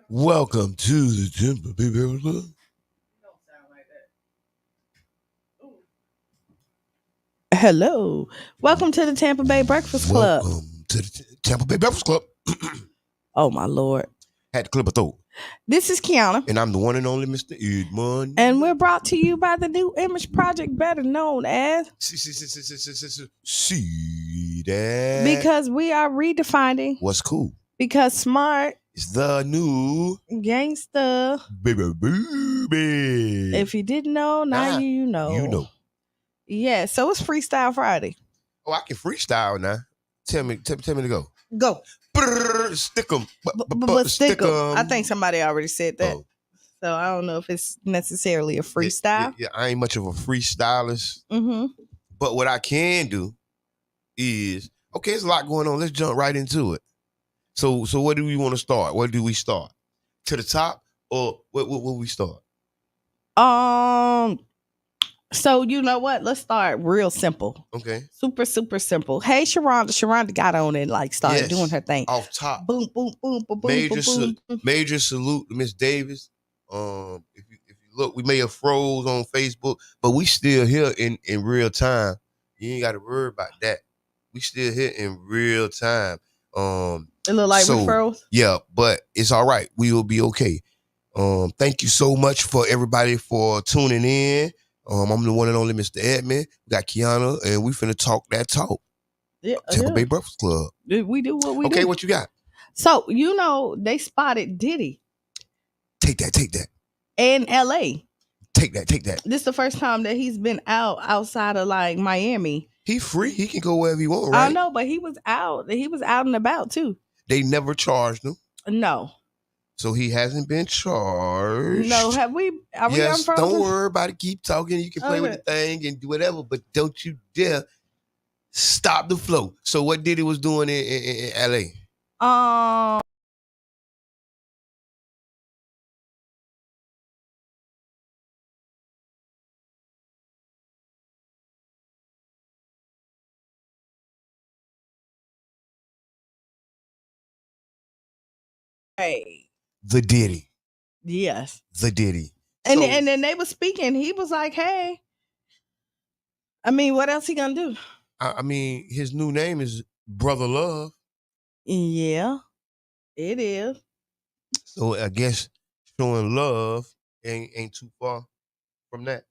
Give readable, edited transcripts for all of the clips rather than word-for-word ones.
Welcome to the Tampa Bay Breakfast Club. Hello. Welcome to the Tampa Bay Breakfast Club. Welcome to the Tampa Bay Breakfast Club. Oh, my Lord. Had to clear my throat. This is Qiana, And I'm the one and only Mr. Edmund. and we're brought to you by the New Image Project, better known as See that? Because We Are Redefining, What's cool? Because Smart, It's the new Gangsta. baby. If you didn't know, now you know. You know. Yeah, so it's Freestyle Friday. Oh, I can freestyle now. Tell me to go. Go. Stick 'em. But stick 'em. I think somebody already said that. Oh. So I don't know if it's necessarily a freestyle. Yeah, I ain't much of a freestylist. Mm-hmm. But what I can do is, okay, there's a lot going on. Let's jump right into it. So where do we want to start? Where do we start? To the top, or where we start? So you know what? Let's start real simple. Okay. Super, super simple. Hey, Sharonda. Sharonda got on and started doing her thing. Off top. Boom, boom, boom, boom, boom. Major salute to Miss Davis. If you look, we may have froze on Facebook, but we still here in real time. You ain't got to worry about that. We still here in real time. It look like we froze. Yeah, but it's all right. We will be okay. Thank you so much for everybody for tuning in. I'm the one and only Mr. Edmund. We got Qiana, and we finna talk that talk. Yeah, Tampa Bay Breakfast Club. We do what we do. Okay, what you got? So, they spotted Diddy. Take that. In L.A. Take that. This is the first time that he's been outside of Miami. He free. He can go wherever he want, right? I know, but he was out. He was out and about too. They never charged him. No. So he hasn't been charged. No, have we? Are we yes, don't worry about it. Keep talking. You can play with the thing and do whatever, but don't you dare stop the flow. So what Diddy was doing in L.A.? Hey. The Diddy. Yes. The Diddy. And then they were speaking. He was like, hey. I mean, what else he gonna do? I mean, his new name is Brother Love. Yeah, it is. So I guess showing love ain't too far from that.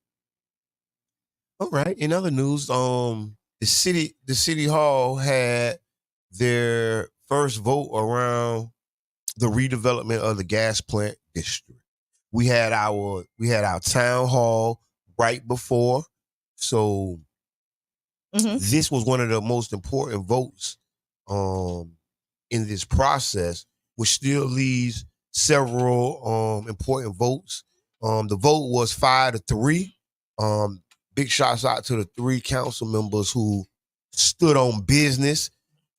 All right. In other news, the city hall had their first vote around the redevelopment of the gas plant district. We had our town hall right before, so this was one of the most important votes in this process, which still leaves several important votes. The vote was 5-3. Big shouts out to the 3 council members who stood on business.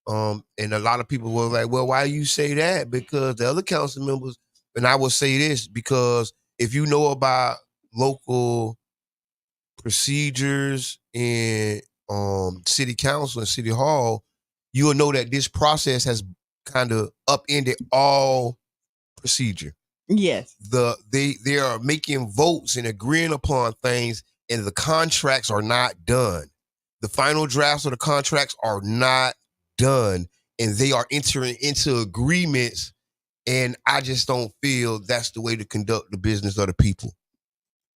And a lot of people were like, well, why do you say that? Because the other council members, and I will say this, because if you know about local procedures in city council and city hall, you will know that this process has kind of upended all procedure. Yes. They are making votes and agreeing upon things, and the contracts are not done. The final drafts of the contracts are not done, and they are entering into agreements, and I just don't feel that's the way to conduct the business of the people.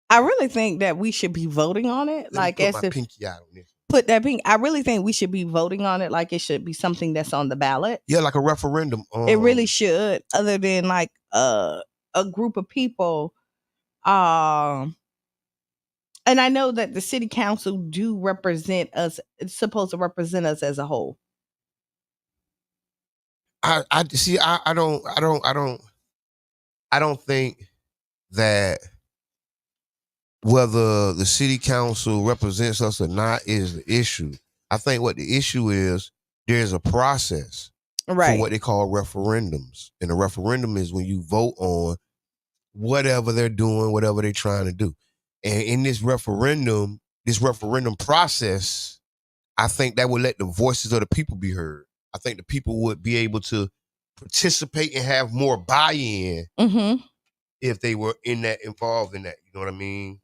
I really think that we should be voting on it. Let me put my pinky out on this. Put that pink. I really think we should be voting on it like it should be something that's on the ballot. Yeah, like a referendum. It really should, other than a group of people. And I know that the city council do represent us. It's supposed to represent us as a whole. I see. I don't think that whether the city council represents us or not is the issue. I think what the issue is, there's a process for what they call referendums. And a referendum is when you vote on whatever they're doing, whatever they're trying to do. And in this referendum process, I think that would let the voices of the people be heard. I think the people would be able to participate and have more buy-in Mm-hmm. if they were involved in that. You know what I mean?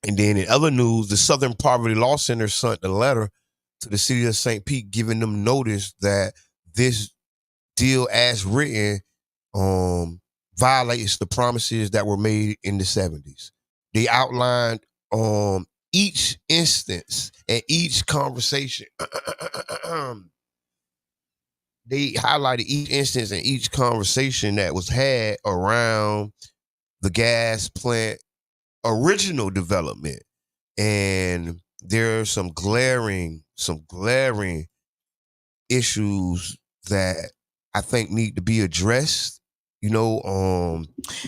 And then in other news, the Southern Poverty Law Center sent a letter to the city of St. Pete giving them notice that this deal as written violates the promises that were made in the 70s. They outlined each instance and each conversation. They highlighted each instance and each conversation that was had around the gas plant original development. And there are some glaring issues that I think need to be addressed. Now,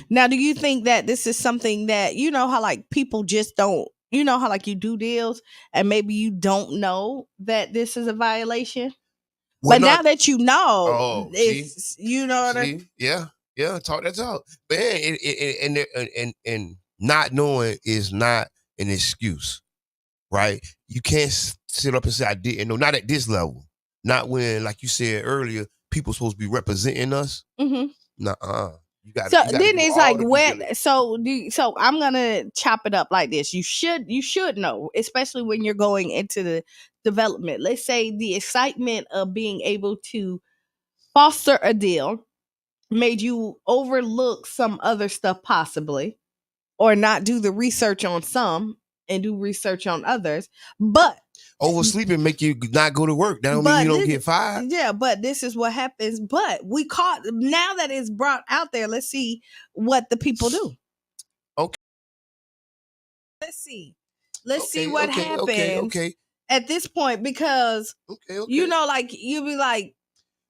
do you think that this is something that, you know how like people just don't, you know how like you do deals and maybe you don't know that this is a violation? But now that you know, it's, you know what I mean? Yeah, talk that talk. Man, and not knowing is not an excuse, right? You can't sit up and say I didn't know. Not at this level. Not when, like you said earlier, people supposed to be representing us. Mm-hmm. Nuh-uh. So then it's like when so I'm gonna chop it up like this. You should know, especially when you're going into the development. Let's say the excitement of being able to foster a deal made you overlook some other stuff possibly, or not do the research on some and do research on others. But oversleeping make you not go to work. That don't mean you don't get fired. Yeah, but this is what happens. But now that it's brought out there, let's see what the people do. Okay. Let's see what happens at this point, because you know, like you'll be like,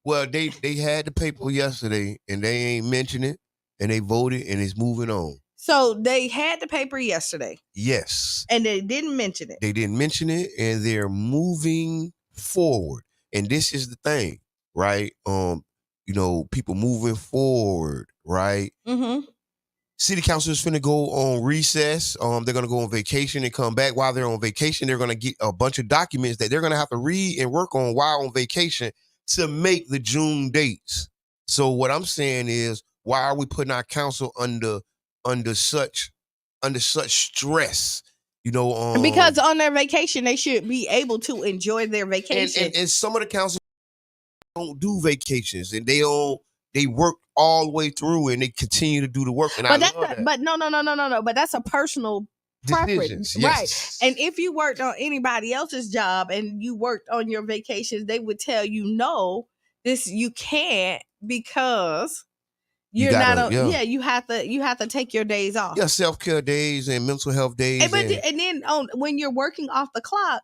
well, they had the paper yesterday and they ain't mention it and they voted and it's moving on. So they had the paper yesterday. Yes. And they didn't mention it. They didn't mention it and they're moving forward. And this is the thing, right? People moving forward, right? Mm-hmm. City council is finna go on recess. They're gonna go on vacation and come back. While they're on vacation, they're gonna get a bunch of documents that they're gonna have to read and work on while on vacation to make the June dates. So what I'm saying is, why are we putting our council under such stress? Because on their vacation, they should be able to enjoy their vacation. And some of the council don't do vacations, and they work all the way through, and they continue to do the work. And but no. But that's a personal preference, yes. Right? And if you worked on anybody else's job and you worked on your vacations, they would tell you, no, this you can't, because you have to take your days off. Yeah, self-care days and mental health days. And then when you're working off the clock,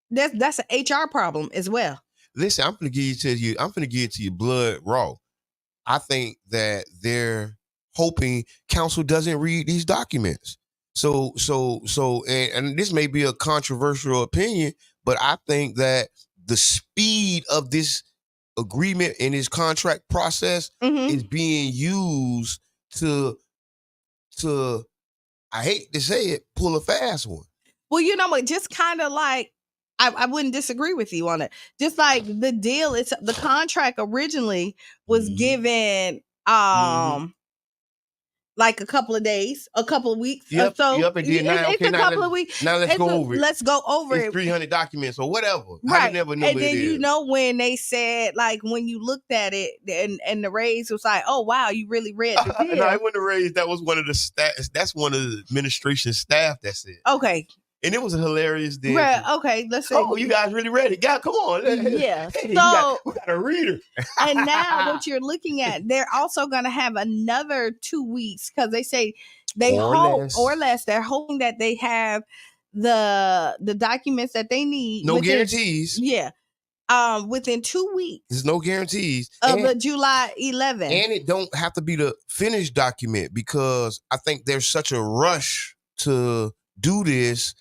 that's an HR problem as well. Listen, I'm gonna give it to you blood raw. I think that they're hoping council doesn't read these documents. So and this may be a controversial opinion, but I think that the speed of this agreement and this contract process is being used to I hate to say it, pull a fast one. Well, you know what? Just kind of like, I wouldn't disagree with you on it. Just like the deal, it's the contract originally was given like a couple of days, a couple of weeks or so. Yep, and then it's a couple of weeks. Now let's go over it. Let's go over it. 300 documents or whatever. Right. And then you know when they said, like, when you looked at it and the raise was like, oh wow, you really read the deal. No, it wasn't the raise. That was one of the staff. That's one of the administration staff that said. Okay. And it was a hilarious deal. Right, okay, let's say. Oh, you guys really read it. God, come on. Yeah. Hey, so we got a reader. And now what you're looking at, they're also going to have another 2 weeks, because they say they're hoping that they have the documents that they need. No guarantees. Yeah. Within 2 weeks. There's no guarantees. Of the July 11th. And it don't have to be the finished document, because I think there's such a rush to do this.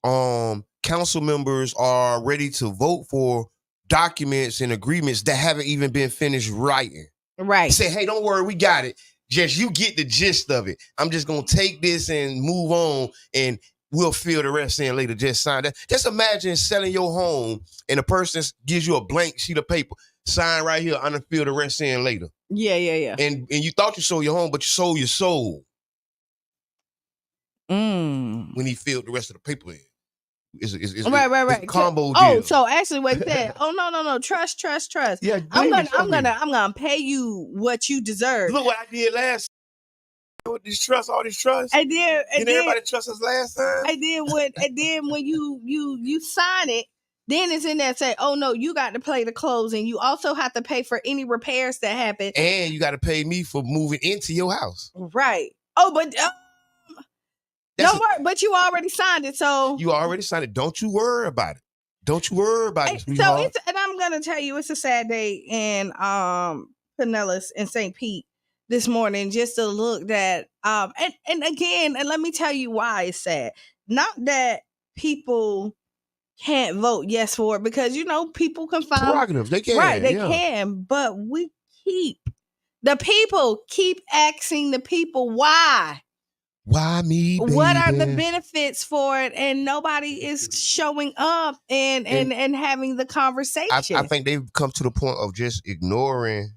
Council members are ready to vote for documents and agreements that haven't even been finished writing. Right. Say, hey, don't worry, we got it. Just you get the gist of it. I'm just gonna take this and move on, and we'll fill the rest in later. Just sign that. Just imagine selling your home and a person gives you a blank sheet of paper. sign right here. I'm gonna fill the rest in later. Yeah. And you thought you sold your home, but you sold your soul when he filled the rest of the paper in. It's Right. a combo Oh, deal. so actually what he said, oh no, trust. Yeah, I'm gonna pay you what you deserve. Look what I did last time with all this trust. And then everybody trust us last time. And then when you sign it, then it's in there say, oh no, you got to pay the closing. You also have to pay for any repairs that happen. And you got to pay me for moving into your house. Right. Oh, but don't worry, but you already signed it, so you already signed it. Don't you worry about it. Don't you worry about it, sweetheart. So and I'm gonna tell you, it's a sad day in Pinellas and St. Pete this morning, just to look that and again, and let me tell you why it's sad. Not that people can't vote yes for it, because people can find prerogatives. They can, right? They can, but the people keep asking the people why. Why me, baby? What are the benefits for it? And nobody is showing up and having the conversation. I think they've come to the point of just ignoring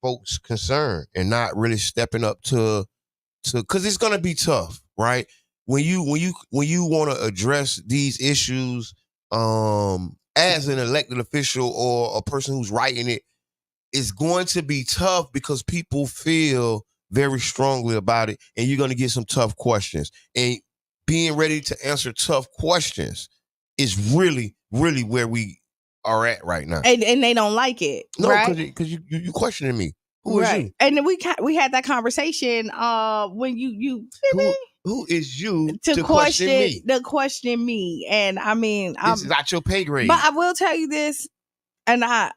folks' concern and not really stepping up to because it's gonna be tough, right? When you want to address these issues as an elected official or a person who's writing it, it's going to be tough because people feel very strongly about it, and you're going to get some tough questions. And being ready to answer tough questions is really, really where we are at right now. And they don't like it, no, right? Because you questioning me. Who is you? And then we had that conversation when who is you to question me? To question me, and I mean, this is not your pay grade. But I will tell you this, and I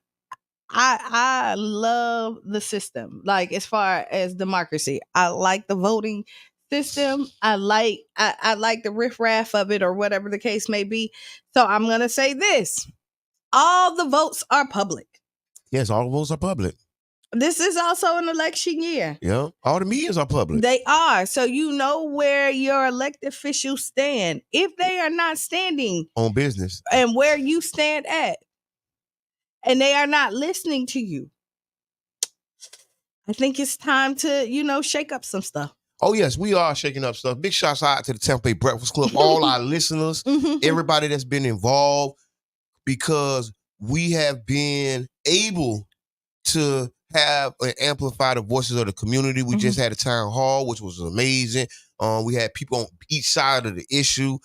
love the system. Like, as far as democracy, I like the voting system. I like the riffraff of it, or whatever the case may be. So I'm gonna say this: all the votes are public. Yes, all the votes are public. This is also an election year. Yeah, all the meetings are public. They are. So you know where your elected officials stand. If they are not standing on business, and where you stand at, and they are not listening to you, I think it's time to, shake up some stuff. Oh, yes, we are shaking up stuff. Big shouts out to the Tampa Breakfast Club, all our listeners, everybody that's been involved, because we have been able to have and amplify the voices of the community. We just had a town hall, which was amazing. We had people on each side of the issue.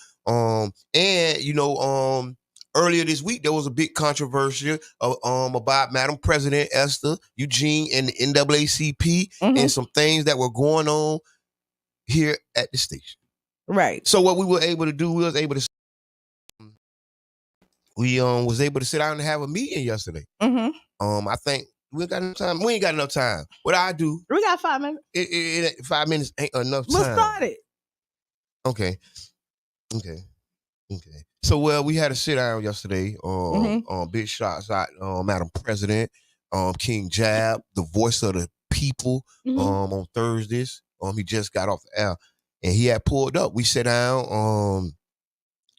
Earlier this week, there was a big controversy about Madam President Esther Eugene and the NAACP and some things that were going on here at the station. Right. So what we were able to do, we was able to sit down and have a meeting yesterday. I think we ain't got enough time. We ain't got enough time. What I do? We got 5 minutes. 5 minutes ain't enough time. Let's start it. Okay. So, we had a sit down yesterday. Big shots out, Madam President, King Jab, the voice of the people, on Thursdays. He just got off the air, and he had pulled up. We sat down,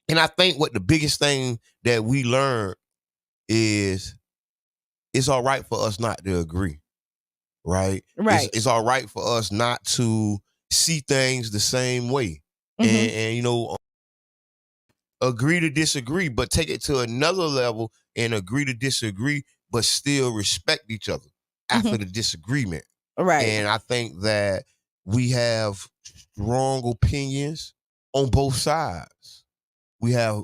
and I think what the biggest thing that we learned is it's all right for us not to agree, right? Right. It's all right for us not to see things the same way, and agree to disagree, but take it to another level and agree to disagree, but still respect each other after the disagreement. Right. And I think that we have strong opinions on both sides. We have,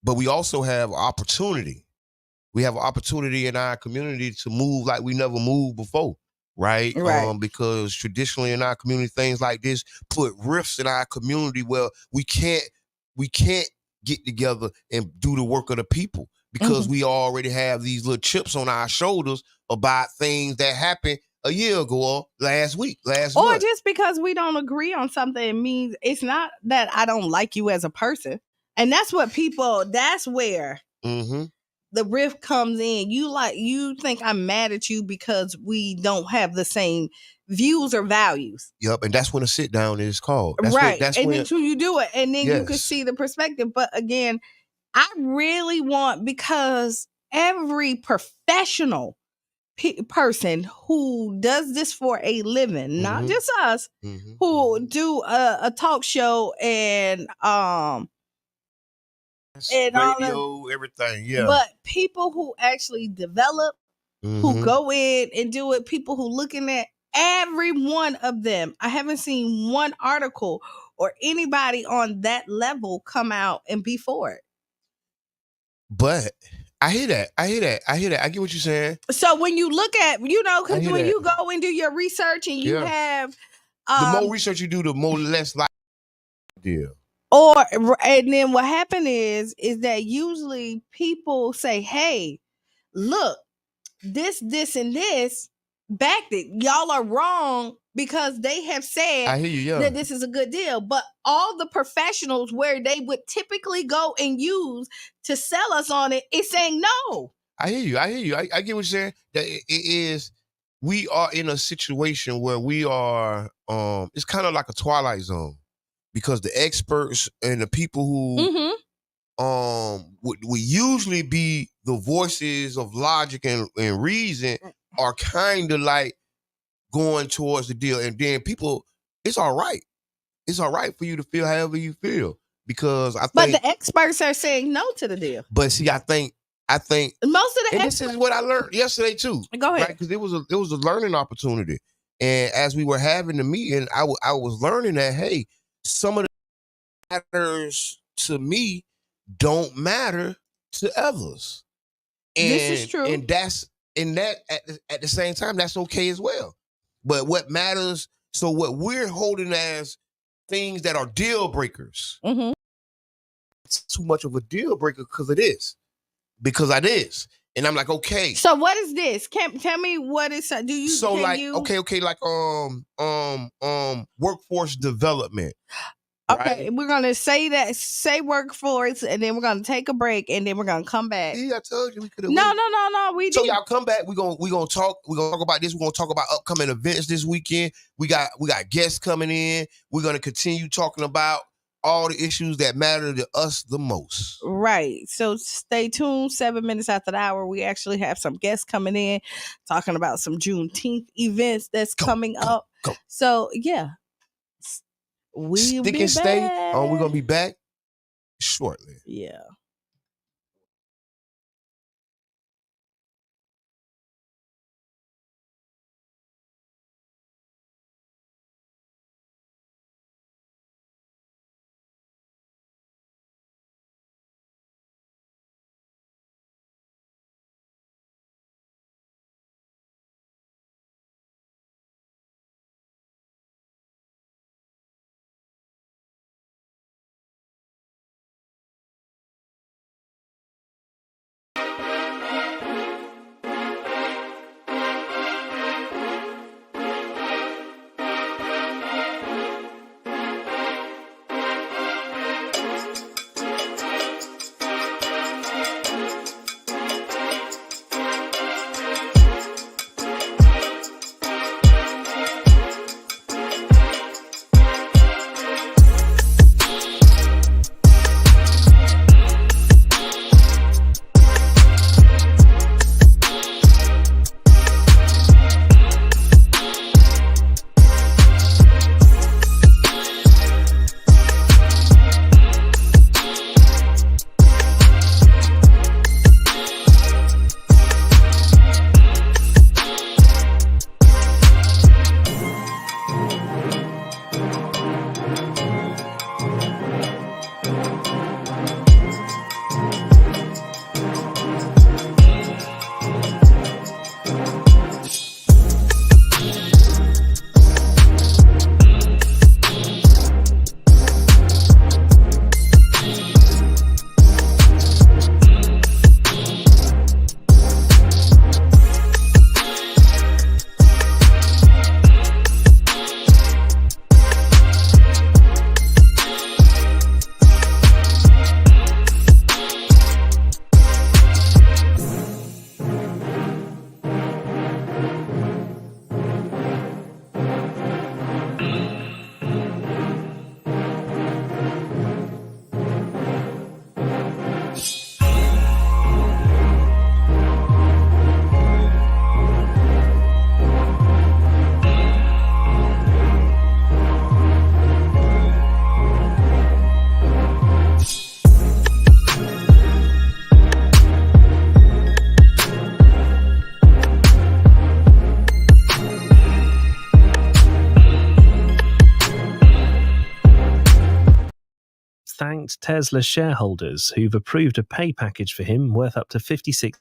but we also have opportunity. We have opportunity in our community to move like we never moved before. Right. Because traditionally in our community, things like this put rifts in our community where we can't get together and do the work of the people because we already have these little chips on our shoulders about things that happened a year ago or last month. Or just because we don't agree on something, it means it's not that I don't like you as a person. And that's where the rift comes in. You think I'm mad at you because we don't have the same views or values. Yep, and that's when a sit down is called. That's when you do it, and then you can see the perspective. But again, I really want, because every professional person who does this for a living, not just us, who do a talk show and all radio, everything, yeah. But people who actually develop, who go in and do it, people who looking at every one of them. I haven't seen one article or anybody on that level come out and be for it. But I hear that. I get what you're saying. So when you look at, because when you go and do your research and you have the more research you do, the more less like deal. And then what happened is that usually people say, hey, look, this, and this backed it. Y'all are wrong because they have said I hear you, that this is a good deal. But all the professionals where they would typically go and use to sell us on it is saying no. I hear you. I get what you're saying. That it is, we are in a situation where we are, it's kind of like a twilight zone because the experts and the people who would usually be the voices of logic and reason are kind of like going towards the deal. And then people, it's all right. It's all right for you to feel however you feel because I think. But the experts are saying no to the deal. But see, I think most of the and this is what I learned yesterday too. Go ahead. Because it was a learning opportunity. And as we were having the meeting, I was learning that, hey, some of the matters to me don't matter to others. And, this is true. And that's at the same time, that's okay as well. But what matters, so what we're holding as things that are deal breakers, it's too much of a deal breaker because it is. And I'm like, okay. So what is this? Tell me what is, do you, so like, okay, like workforce development. Okay, right? We're gonna say workforce, and then we're gonna take a break, and then we're gonna come back. See, I told you we could have. No. So y'all come back. We're gonna talk about this. We're gonna talk about upcoming events this weekend. We got guests coming in. We're gonna continue talking about all the issues that matter to us the most. Right. So stay tuned. 7 minutes after the hour, we actually have some guests coming in, talking about some Juneteeth events that's coming up. So yeah. Stick and stay. We're gonna be back shortly. Yeah. Tesla shareholders who've approved a pay package for him worth up to $56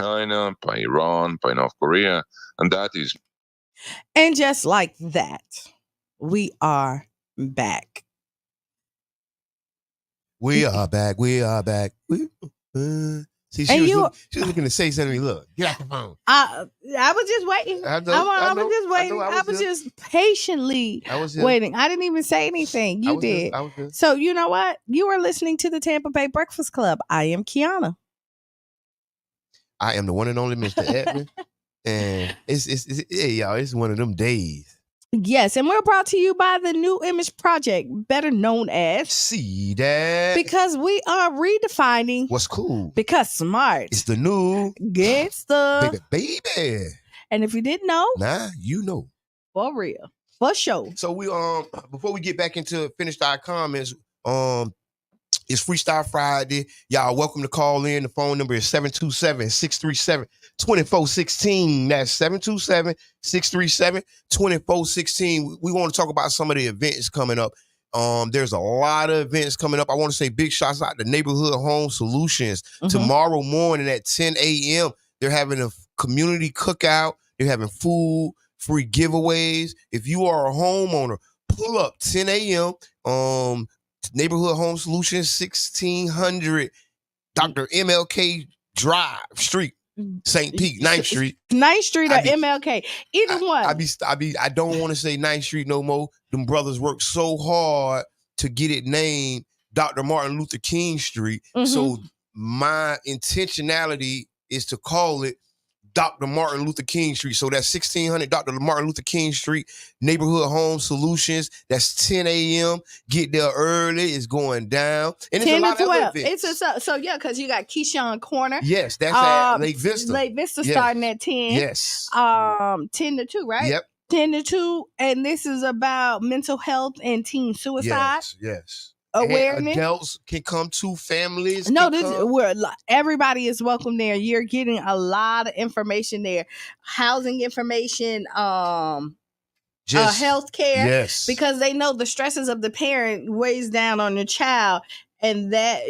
China, by Iran, by North Korea, and that is. And just like that, we are back. We are back. We are back. See, she was looking to say something. Look, get out the phone. I was just waiting. I was just waiting. I was just patiently waiting. I didn't even say anything. You did. I was good. So you know what? You are listening to the Tampa Bay Breakfast Club. I am Qiana. I am the one and only Mr. Edmund. And it's one of them days. Yes, and we're brought to you by the New Image Project, better known as See that? Because we are redefining what's cool. Because smart. It's the new gangsta. Baby. And if you didn't know, now you know. For real. For sure. So we before we get back into finish our comments, it's Freestyle Friday. Y'all welcome to call in. The phone number is 727-637-2416. That's 727-637-2416. We want to talk about some of the events coming up. There's a lot of events coming up. I want to say big shots out to Neighborhood Home Solutions. Mm-hmm. Tomorrow morning at 10 a.m., they're having a community cookout. They're having food, free giveaways. If you are a homeowner, pull up 10 a.m. Neighborhood Home Solutions, 1600 Dr. MLK Drive Street, St. Pete, 9th Street. 9th Street or MLK. Either one. I don't want to say 9th Street no more. Them brothers worked so hard to get it named Dr. Martin Luther King Street. Mm-hmm. So my intentionality is to call it Dr. Martin Luther King Street. So that's 1600 Dr. Martin Luther King Street, Neighborhood Home Solutions. That's 10 a.m. Get there early. It's going down. And it's 10 a lot to 12. Of events. Because you got Keyshawn Corner. Yes, that's at Lake Vista. Lake Vista starting at 10. Yes. 10 to 2, right? Yep. 10 to 2. And this is about mental health and teen suicide. Yes. Awareness. And adults can come to, families. Everybody is welcome there. You're getting a lot of information there. Housing information, healthcare. Yes. Because they know the stresses of the parent weighs down on the child, and that,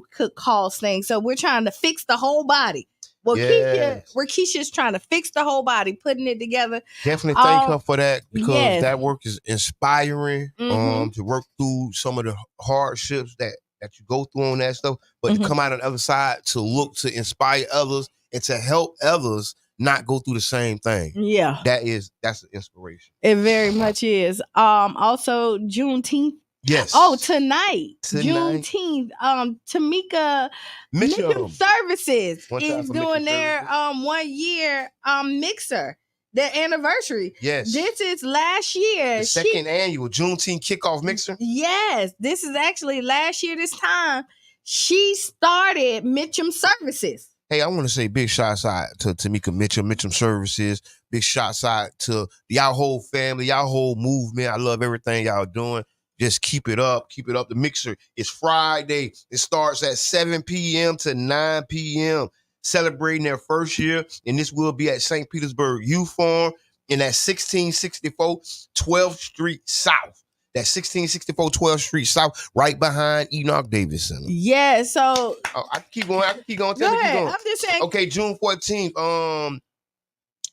could cause things. So we're trying to fix the whole body. Well, Keisha's trying to fix the whole body, putting it together. Definitely thank her for that, because that work is inspiring. Mm-hmm. To work through some of the hardships that you go through on that stuff, but to come out on the other side, to look to inspire others and to help others not go through the same thing. Yeah, that's an inspiration. It very much is. Also, Juneteenth. Yes. Oh, tonight. Juneteenth. Tamika Mitchum Services is doing their 1 year mixer, their anniversary. Yes. This is last year. The second annual Juneteenth kickoff mixer. Yes. This is actually last year this time. She started Mitchum Services. Hey, I want to say big shots out to Tamika Mitchum Services. Big shots out to y'all whole family, y'all whole movement. I love everything y'all doing. Just keep it up. Keep it up. The mixer is Friday. It starts at 7 p.m. to 9 p.m. Celebrating their first year. And this will be at St. Petersburg Youth Farm in that 1664 12th Street South. That's 1664 12th Street South, right behind Enoch Davis Center. Yeah, so... I can keep going. Go ahead. I'm just saying. Okay, June 14th.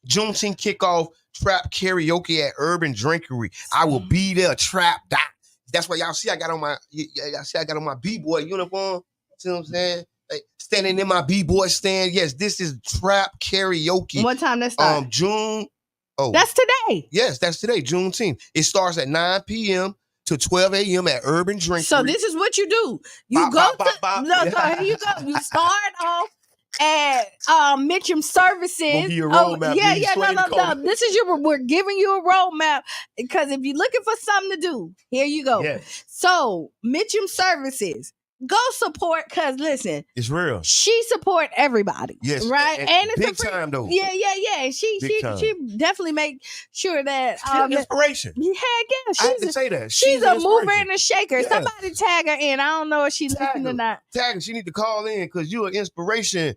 Juneteenth kickoff trap karaoke at Urban Drinkery. I will be there. Trap dot. That's why y'all see I got on my B-boy uniform. See what I'm saying? Like, standing in my B-boy stand. Yes, this is trap karaoke. What time that starts? June. Oh, that's today. Yes, that's today, Juneteenth. It starts at 9 p.m. to 12 a.m. at Urban Drinkery. So this is what you do. You here you go. You start off at Mitchum Services. We'll give you a roadmap. No. This is we're giving you a roadmap, because if you're looking for something to do, here you go. Yes. So Mitchum Services, go support, because listen, it's real. She support everybody. Yes, right, and it's big time though. Yeah. She definitely make sure that inspiration. Yeah, I have to say that she's a mover and a shaker. Yeah. Somebody tag her in. I don't know if she's listening or not. Tag her. She need to call in, because you're an inspiration.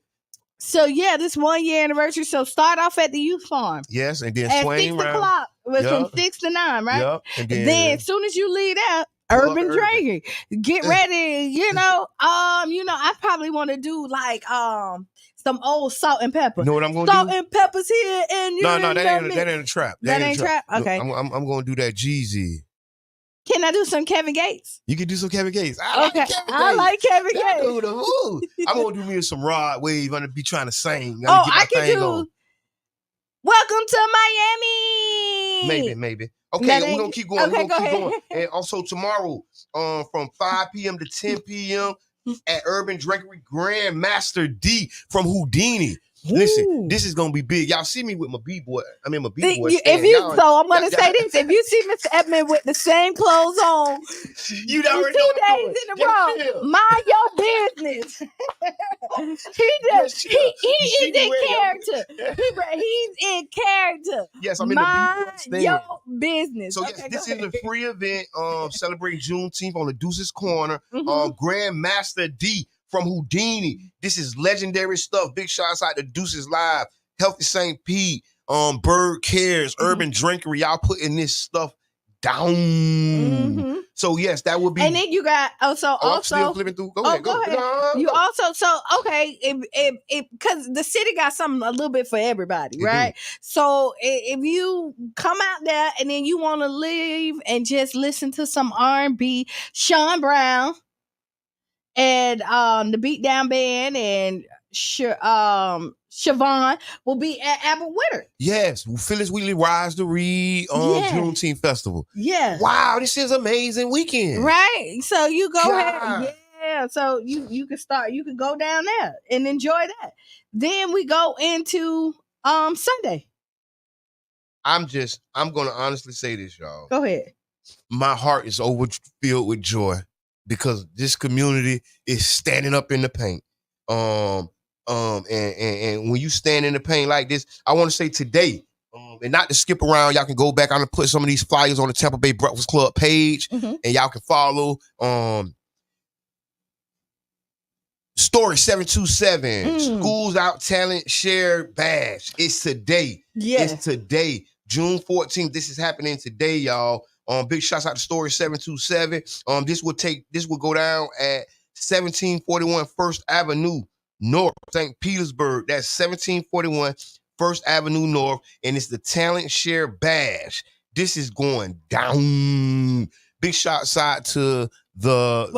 So this 1 year anniversary. So start off at the youth farm. Yes, and then at swing 6 o'clock. From 6 to 9, right? Yep. And then as soon as you leave out, Urban drinking. Get ready, I probably want to do like some old salt and pepper. You know what I'm gonna Salt do? and pepper's here, and No, that ain't a trap. That ain't trap. Okay. No, I'm gonna do that Jeezy. Can I do some Kevin Gates? You can do some Kevin Gates. I like Kevin That Gates. dude, ooh. I'm gonna do me some Rod Wave. I'm gonna be trying to sing. I can do Welcome to Miami. Maybe. Okay, we're gonna keep going. Okay, go ahead. And also tomorrow, from 5 p.m. to 10 p.m. at Urban Drinkery, Grandmaster D from Houdini. Listen, this is gonna be big. Y'all see me with my B-boy. I mean, my B-boy. So I'm gonna say this: if you see Mr. Edmund with the same clothes on, you already 2 days in a row, mind your business. He is in character. He's in character. Yes, I'm in mind the B-boy your business. So yes, this is a free event. Celebrating Juneteenth on the Deuces Corner. Mhm. Grandmaster D from Houdini. This is legendary stuff. Big shouts out to Deuces Live, Healthy St. Pete, Bird Cares, Urban Drinkery. Y'all putting this stuff down. So yes, that would be. And then you got I'm still flipping through. Go ahead. You also if because the city got something a little bit for everybody, right? So if you come out there and then you want to leave and just listen to some R&B, Sean Brown and the Beatdown Band and Siobhan will be at Albert Winter. Yes, Phyllis Wheatley Rise to Read Juneteenth Festival. Yeah. Wow, this is amazing weekend. Right. So you go ahead. Yeah. So you can go down there and enjoy that. Then we go into Sunday. I'm gonna honestly say this, y'all. Go ahead. My heart is overfilled with joy because this community is standing up in the paint. And when you stand in the paint like this, I want to say today, and not to skip around, y'all can go back. I'm gonna put some of these flyers on the Tampa Bay Breakfast Club page, and y'all can follow. Story 727, Schools Out Talent Share Bash. It's today. Yes. It's today, June 14th. This is happening today, y'all. Big shouts out to Story 727. This will go down at 1741 First Avenue North, St. Petersburg. That's 1741 First Avenue North, and it's the Talent Share Bash. This is going down. Big shouts out to the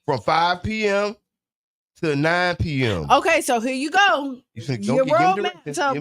from 5 p.m. to 9 p.m. Okay, so here you go. Your roadmap. So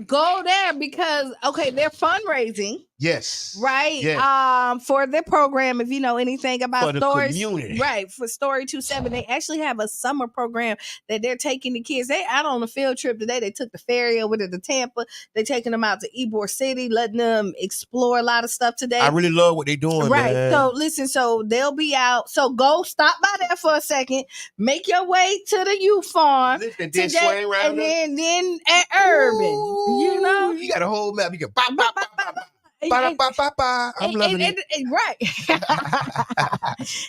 go there because they're fundraising. Yes. Right. Yes. For their program, if you know anything about for stories, the community. Right. For Story 27, they actually have a summer program that they're taking the kids. They out on a field trip today. They took the ferry over to Tampa. They're taking them out to Ybor City, letting them explore a lot of stuff today. I really love what they're doing. Right. Man. So listen, so they'll be out. So go stop by there for a second. Make your way to the youth farm. Listen, then swing around. And then at Urban. You know? You got a whole map. You can bop, bop, bop, bop, bop. I'm loving it. Right.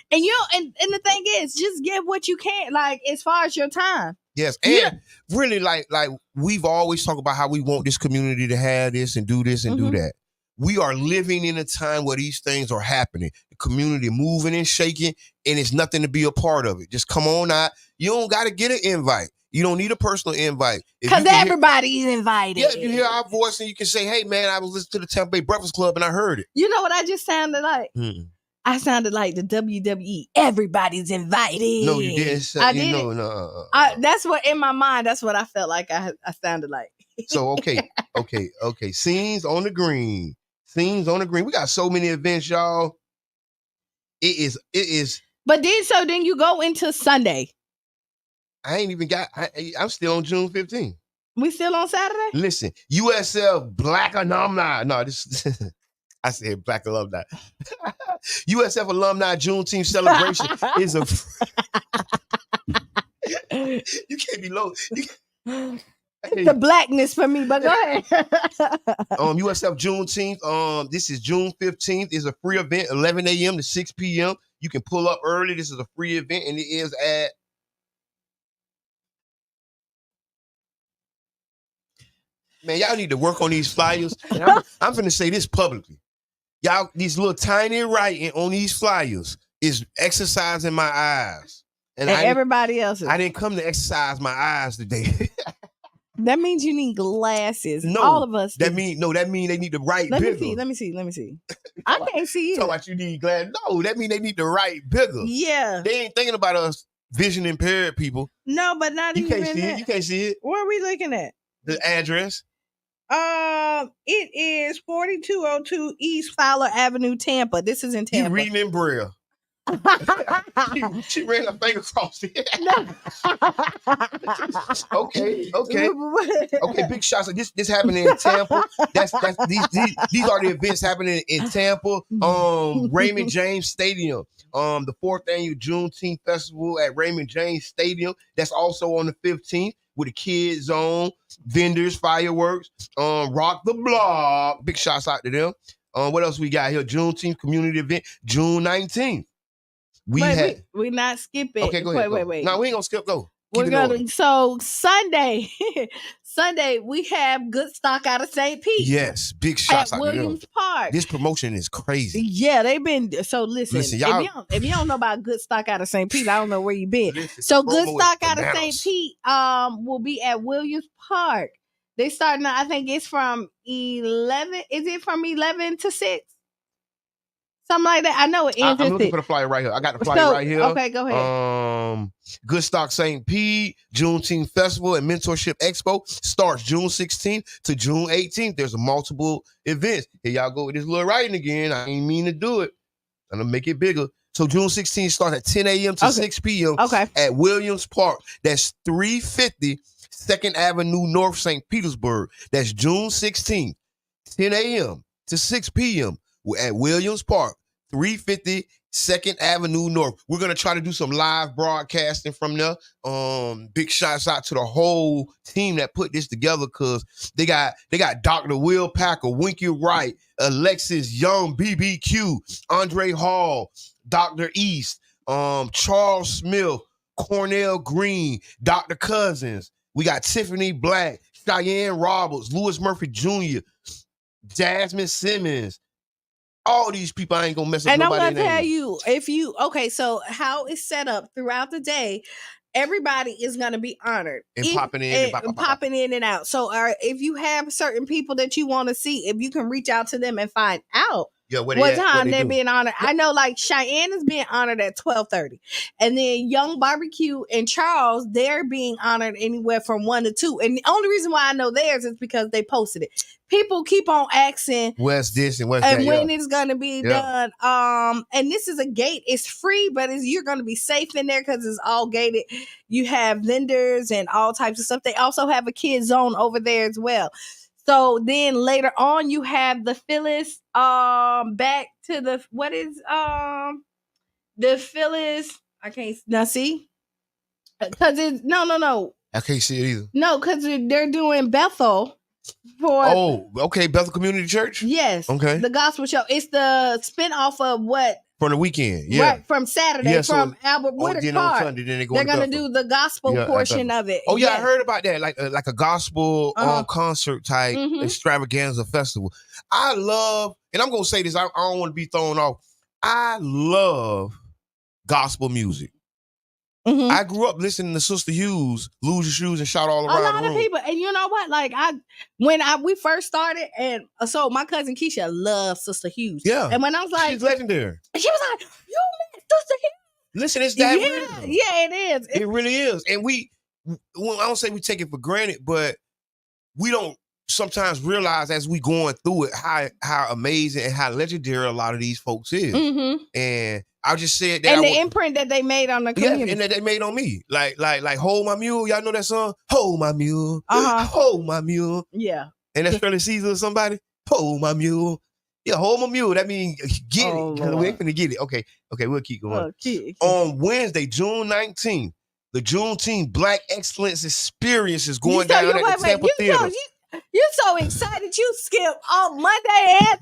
and the thing is, just give what you can, like as far as your time. Yes, and really, like we've always talked about how we want this community to have this and do this and do that. We are living in a time where these things are happening. The community moving and shaking, and it's nothing to be a part of it. Just come on out. You don't got to get an invite. You don't need a personal invite. Because everybody's invited. Yeah, if you hear our voice and you can say, hey, man, I was listening to the Tampa Bay Breakfast Club and I heard it. You know what I just sounded like? I sounded like the WWE. Everybody's invited. No, you didn't. I didn't. No. That's what, in my mind, that's what I felt like I sounded like. So, okay. Scenes on the green. We got so many events, y'all. It is. But then you go into Sunday. I ain't even got, I'm still on June 15th. We still on Saturday? Listen, USF Black Alumni. No, I said Black Alumni. USF Alumni Juneteenth celebration is a. You can't be low. The blackness for me, but go ahead. USF Juneteenth. This is June 15th. It's a free event, 11 a.m. to 6 p.m. You can pull up early. This is a free event, and it is at. Man, y'all need to work on these flyers. And I'm going to say this publicly. Y'all, these little tiny writing on these flyers is exercising my eyes. And everybody else's. I didn't come to exercise my eyes today. That means you need glasses. No, all of us. That mean they need to write bigger. Let me see. I can't see it. Talk about you need glasses. No, that mean they need to write bigger. Yeah. They ain't thinking about us vision impaired people. No, but not you even can't see that. it. You can't see it. Where are we looking at? The address. It is 4202 East Fowler Avenue, Tampa. This is in Tampa. You reading in Braille. she ran her finger across it. Okay. Big shots. This happening in Tampa. These are the events happening in Tampa. Raymond James Stadium. The 4th annual Juneteenth Festival at Raymond James Stadium. That's also on the 15th with a kids zone, vendors, fireworks. Rock the Block. Big shots out to them. What else we got here? Juneteenth community event, June 19th. We're not skipping. Okay, go ahead. Wait. No, we ain't gonna skip. Go. So Sunday we have Good Stock out of St. Pete. Yes, big shots at out Williams Park. This promotion is crazy. Yeah, they've been so. Listen, if you don't know about Good Stock out of St. Pete, I don't know where you been. So Good Stock out of St. Pete will be at Williams Park. They starting. I think it's from 11. Is it from 11 to 6? Something like that. I know it ends. I'm looking for the flyer right here. I got the flyer right here. Okay, go ahead. Good Stock St. Pete, Juneteenth Festival and Mentorship Expo starts June 16th to June 18th. There's multiple events. Here y'all go with this little writing again. I ain't mean to do it. I'm going to make it bigger. So June 16th starts at 10 a.m. to 6 p.m. At Williams Park. That's 350 2nd Avenue North, St. Petersburg. That's June 16th, 10 a.m. to 6 p.m. at Williams Park, 350 2nd Avenue North. We're going to try to do some live broadcasting from there. Big shots out to the whole team that put this together because they got Dr. Will Packer, Winky Wright, Alexis Young, BBQ, Andre Hall, Dr. East, Charles Smith, Cornell Green, Dr. Cousins. We got Tiffany Black, Cheyenne Roberts, Louis Murphy Jr., Jasmine Simmons. All these people, I ain't gonna mess up. And I'm gonna tell you, so how it's set up throughout the day, everybody is gonna be honored and popping in and out. So, if you have certain people that you want to see, if you can reach out to them and find out what time they're being honored. I know, like Cheyenne is being honored at 12:30, and then Young Barbecue and Charles, they're being honored anywhere from 1 to 2. And the only reason why I know theirs is because they posted it. People keep on asking what's this and what's that, and when it's gonna be done. And this is a gate. It's free, but you're gonna be safe in there because it's all gated. You have vendors and all types of stuff. They also have a kids zone over there as well. So then later on, you have the Phyllis. Back to the the Phyllis. I can't now see because it's no. I can't see it either. No, because they're doing Bethel. Bethel Community Church? Yes. Okay. The gospel show. It's the spinoff of what? From the weekend, yeah. Right, from Saturday, from Albert Whitaker Park. Sunday, then they're going to do the gospel portion of it. Oh, yeah, I heard about that, like a gospel concert type extravaganza festival. I love, and I'm going to say this, I don't want to be thrown off. I love gospel music. Mm-hmm. I grew up listening to Sister Hughes, Lose Your Shoes and Shout All Around the Room. A lot of people, and you know what? Like when we first started, and so my cousin Keisha loves Sister Hughes. Yeah, and when I was like, she's legendary. And she was like, "You met Sister Hughes." Listen, it's that real. Yeah, it is. It really is. And I don't say we take it for granted, but we don't sometimes realize as we going through it how amazing and how legendary a lot of these folks is. Mm-hmm. And I just said that. And the imprint that they made on the community. Yeah, and that they made on me. Like Hold My Mule. Y'all know that song? Hold My Mule. Hold My Mule. Yeah. And that's Shirley Caesar or somebody? Hold My Mule. Yeah, Hold My Mule. That means get it. Because we ain't finna get it. Okay, we'll keep going. On Wednesday, June 19th, the Juneteenth Black Excellence Experience is going down at the Tampa Theater. You so excited you skip on Monday and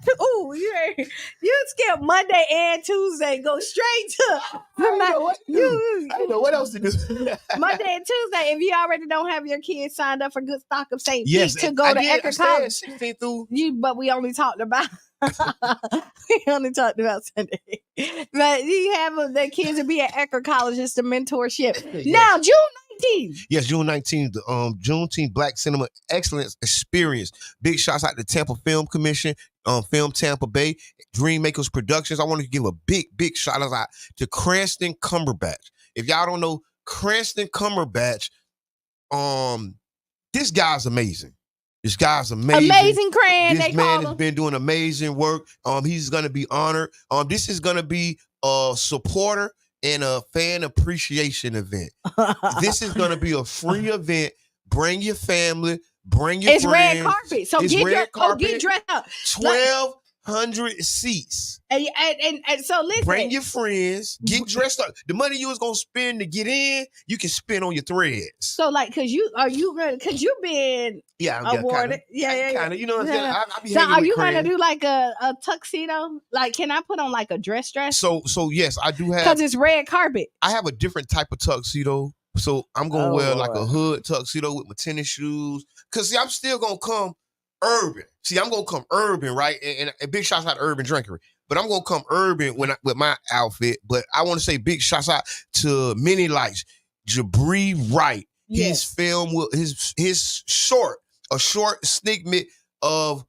you skip Monday and Tuesday. Go straight to I didn't know what else to do. Monday and Tuesday. If you already don't have your kids signed up for Good Stock of St. Yes, Pete to go to Ecker College, 16 through. But we only talked about Sunday. But you have the kids to be at Ecker College. It's the mentorship. Yes. Now June 19th. Yes, June 19th, Juneteenth Black Cinema Excellence Experience. Big shouts out to Tampa Film Commission, Film Tampa Bay, Dreammakers Productions. I want to give a big shout out to Cranston Cumberbatch. If y'all don't know Cranston Cumberbatch, this guy's amazing. This guy's amazing. Amazing Cran. This man has been doing amazing work. He's gonna be honored. This is gonna be a supporter and a fan appreciation event. This is gonna be a free event. Bring your family. Bring your friends. Red carpet. So get dressed up. 1,200 seats. And so listen. Bring your friends. Get dressed up. The money you was gonna spend to get in, you can spend on your threads. So like, cause you've been awarded. Kind of. You know what I'm saying? I be so are you gonna do like a tuxedo? Like, can I put on like a dress? So yes, I do have. Cause it's red carpet. I have a different type of tuxedo. So I'm gonna wear like a hood tuxedo with my tennis shoes. Cause see, I'm still gonna come urban. See, I'm gonna come urban, right? And big shouts out to Urban Drinkery. But I'm gonna come urban with my outfit. But I want to say big shouts out to Many Lights, Jabri Wright. Yes. His film will his short snippet of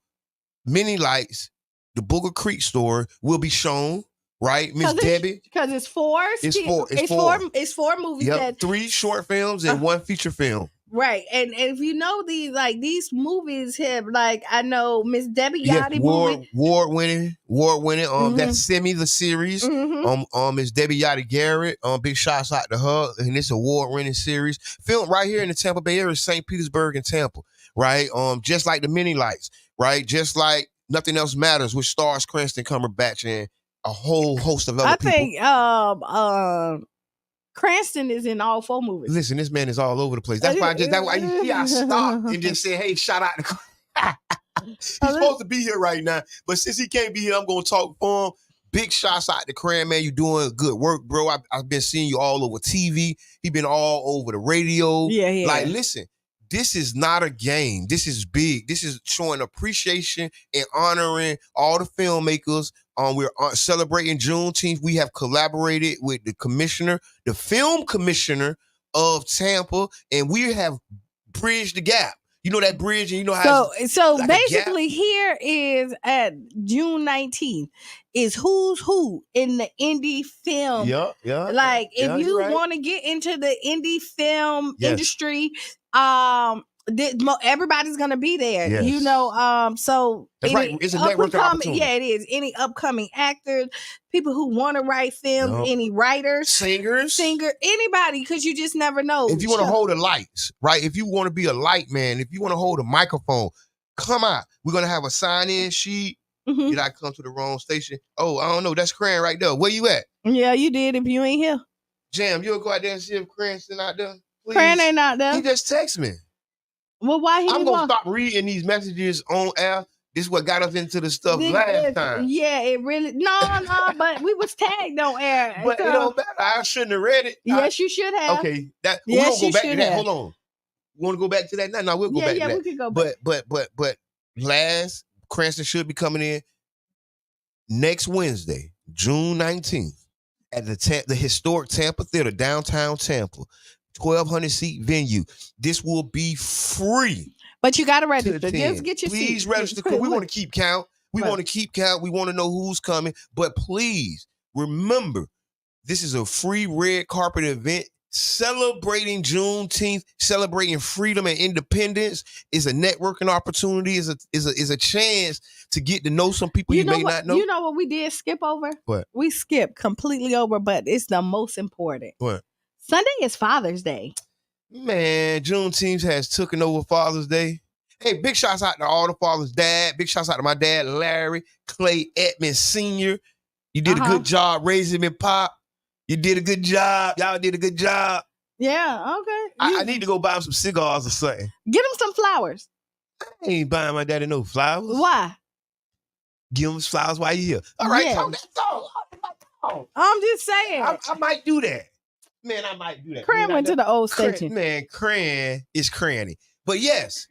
Many Lights, the Booger Creek story will be shown. Right, Miss Debbie? Because it's four. It's four movies. Yep, 3 short films and 1 feature film. Right, and if you know these movies have I know Miss Debbie Yachty award winning. That's Semi the series. Miss Debbie Yachty Garrett. Big shouts out to her and this award winning series filmed right here in the Tampa Bay area, St. Petersburg and Tampa. Right, just like the Many Lights. Right, just like Nothing Else Matters, which stars Cranston Cumberbatch and a whole host of other people. I think Cranston is in all 4 movies. Listen, this man is all over the place. That's why I stopped and just said, hey, shout out to He's supposed to be here right now. But since he can't be here, I'm going to talk for him. Big shouts out to Cran, man. You're doing good work, bro. I've been seeing you all over TV. He been all over the radio. Yeah. Like, listen, this is not a game. This is big. This is showing appreciation and honoring all the filmmakers. We're celebrating Juneteenth. We have collaborated with the film commissioner of Tampa, and we have bridged the gap. You know that bridge, and you know how. So like basically, here is at June 19th is who's who in the indie film. Yeah. If you want to get into the indie film industry, everybody's gonna be there. Yes. You know, so that's right. It's a network opportunity. Yeah, it is. Any upcoming actors, people who want to write films, any writers, singer, anybody, because you just never know. If you want to hold the lights, right? If you want to be a light man, if you want to hold a microphone, come out. We're gonna have a sign-in sheet. Did I come to the wrong station? Oh, I don't know. That's Cran right there. Where you at? Yeah, you did. If you ain't here, Jam, you'll go out there and see if Cran's out there. Please. Cran ain't out there. He just texted me. Well, why he? I'm gonna stop reading these messages on air. This is what got us into the stuff last time. Yeah, it really no, but we was tagged on air. But it don't matter. I shouldn't have read it. Yes, you should have. Okay, we don't go back to that. Hold on. You want to go back to that? No, we'll go back to that. Yeah, we could go back. But last Cranston should be coming in next Wednesday, June 19th, at the historic Tampa Theater, downtown Tampa. 1,200 seat venue. This will be free. But you got to register. Just get your seat. Please register because we want to keep count. We want to keep count. We want to know who's coming. But please remember, this is a free red carpet event celebrating Juneteenth, celebrating freedom and independence. Is a networking opportunity. Is a chance to get to know some people you may not know. You know what we did skip over? What? We skipped completely over, but it's the most important. What? Sunday is Father's Day. Man, Juneteenth has taken over Father's Day. Hey, big shouts out to all the fathers' dad. Big shouts out to my dad, Larry Clay Edmonds Sr. You did a good job raising me, Pop. You did a good job. Y'all did a good job. Yeah, okay. I need to go buy him some cigars or something. Get him some flowers. I ain't buying my daddy no flowers. Why? Give him flowers while you here. All right, Yeah. talk that talk. I'm just saying. I might do that. Man, I might do that. Cran went to the old station. Cran is cranny. But yes,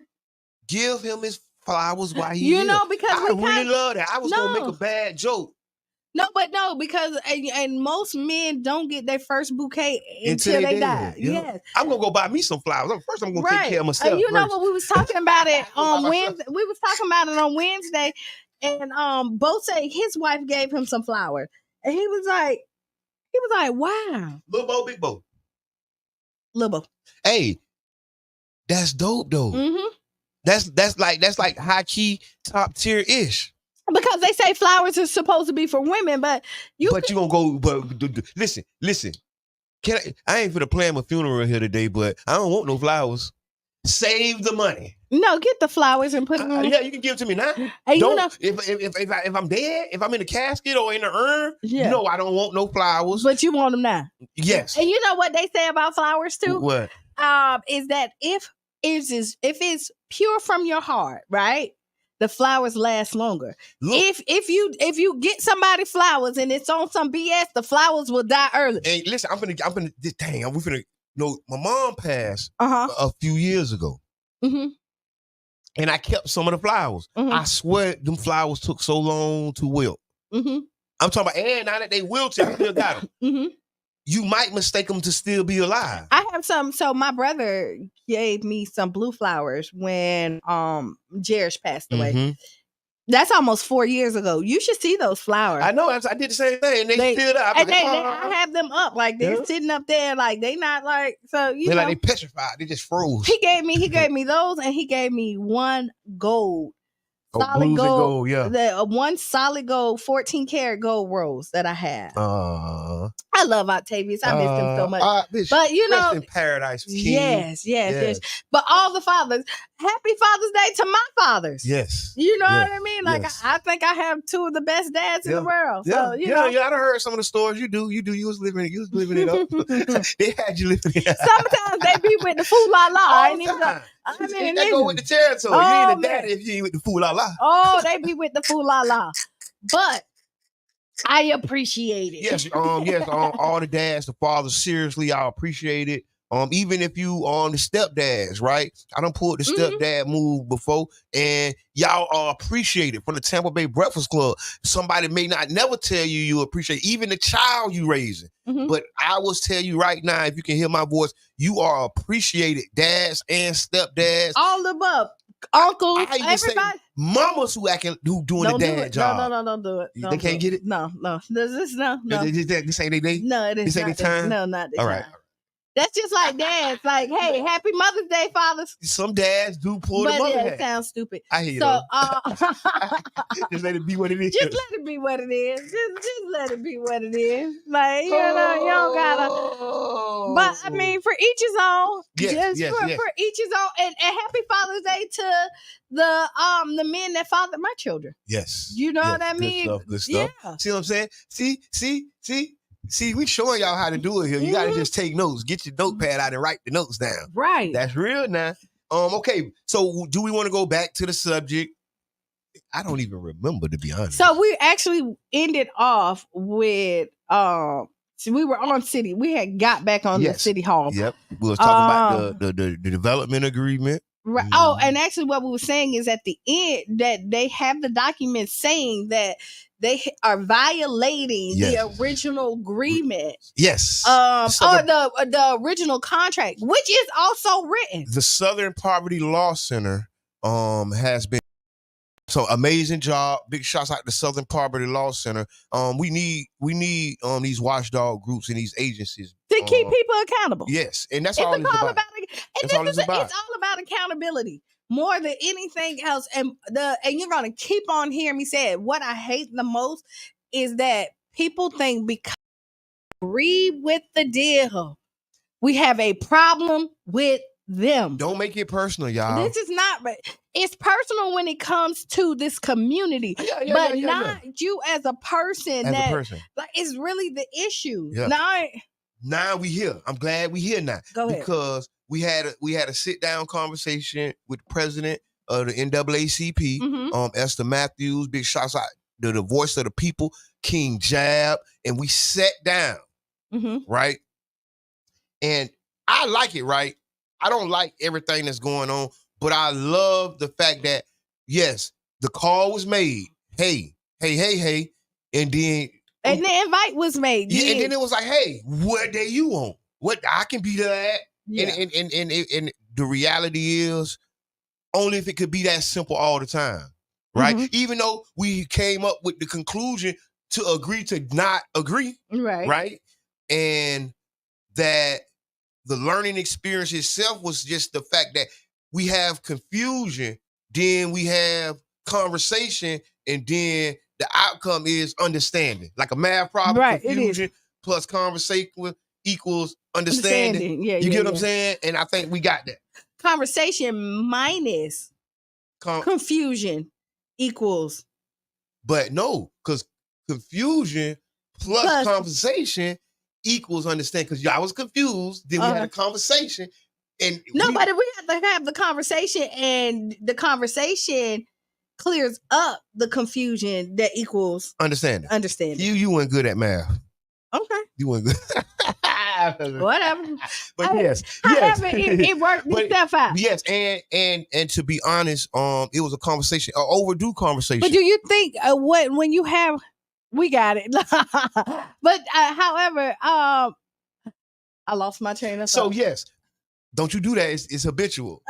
give him his flowers while he here. You know, because I really love that. I was going to make a bad joke. No, because and most men don't get their first bouquet until they die. Yeah. Yes. I'm going to go buy me some flowers. First, I'm going to take care of myself. You know what, we was talking about it on Wednesday. We was talking about it on Wednesday, and Bo said his wife gave him some flowers. And he was like, wow. Little Bo, big Bo. Little Bo. Hey, that's dope though. Mm-hmm. That's like high key top tier ish. Because they say flowers are supposed to be for women, but you gonna go. But listen. I ain't finna plan my funeral here today, but I don't want no flowers. Save the money. No, get the flowers and put them on. Yeah, you can give it to me now. And don't if I'm dead, if I'm in the casket or in the urn, no, I don't want no flowers. But you want them now. Yes. And you know what they say about flowers too? What? Is that if it's pure from your heart, right? The flowers last longer. Look, if you get somebody flowers and it's on some BS, the flowers will die early. Hey, listen, we finna. No, my mom passed Uh-huh. a few years ago. Mm-hmm. And I kept some of the flowers. Mm-hmm. I swear them flowers took so long to wilt. Mm-hmm. I'm talking about, and now that they wilted, I still got them. Mm-hmm. You might mistake them to still be alive. I have some. So my brother gave me some blue flowers when Jerish passed away. Mm-hmm. That's almost 4 years ago. You should see those flowers. I know. I did the same thing. And they still up. And I have them up. Like they're sitting up there. Like they not like, so you know. Like they petrified. They just froze. He gave me those, and he gave me one gold. Solid gold, yeah. The one solid gold, 14 karat gold rose that I have. I love Octavius. I miss him so much. But you know, in paradise, King. Yes. But all the fathers, happy Father's Day to my fathers. Yes. You know what I mean? Like I think I have two of the best dads in the world. So you know, I done heard some of the stories you do. You was living it up. They had you living it up. Sometimes they be with the fool la la. They go with the territory. You ain't a daddy if you ain't with the fool la la. Oh, they be with the fool la la. But I appreciate it. Yes, all the dads, the fathers, seriously, I appreciate it. Even if you the stepdads, right? I done pulled the stepdad move before, and y'all appreciate it from the Tampa Bay Breakfast Club. Somebody may not never tell you appreciate it, even the child you raising. Mm-hmm. But I will tell you right now, if you can hear my voice, you are appreciated, dads and stepdads. All the above. Uncles, everybody. Mamas who doing the dad job. No, don't do it. They can't get it? No. This ain't they day? No, it is this ain't not their time? No, not this All right. time. That's just like dads. Like, hey, happy Mother's Day, fathers. Some dads do pull the mother hat. It sounds stupid. I hear you. So, just let it be what it is. Just let it be what it is. Just let it be what it is. Like, you know, you don't gotta. But I mean, for each his own. Yes, for each his own. And happy Father's Day to the men that fathered my children. Yes. You know what I mean? Good stuff. Yeah. See what I'm saying? See, we showing y'all how to do it here. You gotta just take notes. Get your notepad out and write the notes down. Right. That's real now. Okay, so do we want to go back to the subject? I don't even remember, to be honest. So we actually ended off with so we were on city. We had got back on the city hall. Yep. We was talking about the development agreement. Right. Oh, and actually what we were saying is at the end that they have the document saying that they are violating the original agreement. Yes. Or the original contract, which is also written. The Southern Poverty Law Center has been so amazing job. Big shouts out to Southern Poverty Law Center. We need these watchdog groups and these agencies to keep people accountable. Yes, and that's all it's about. It's all about accountability more than anything else. And you're gonna keep on hearing me say it. What I hate the most is that people think because we agree with the deal, we have a problem with them. Don't make it personal, y'all. This is not. It's personal when it comes to this community, but not you as a person. Like, it's really the issue. Yeah. Now we here. I'm glad we here now. Go ahead. Because we had a sit down conversation with the president of the NAACP, Esther Matthews, big shouts out to the voice of the people, King Jab, and we sat down, right? And I like it, right? I don't like everything that's going on, but I love the fact that, yes, the call was made. Hey, and then and the invite was made. Yeah, and then it was like, hey, what day you on? What I can be there at? Yeah. And the reality is, only if it could be that simple all the time, right? Even though we came up with the conclusion to agree to not agree, right? And that the learning experience itself was just the fact that we have confusion, then we have conversation, and then the outcome is understanding. Like a math problem, confusion plus conversation equals understanding. Yeah, you get what I'm saying? And I think we got that. Conversation minus confusion equals. But no, because confusion plus conversation equals understanding. Because y'all was confused, then we had a conversation. And but if we have to have the conversation, and the conversation clears up the confusion, that equals understanding. You weren't good at math. Okay. You weren't good. Whatever. But yes. However, it worked itself out. Yes, and to be honest, it was a conversation, an overdue conversation. But do you think when you have, we got it. But however, I lost my train of thought. So yes, don't you do that? It's habitual.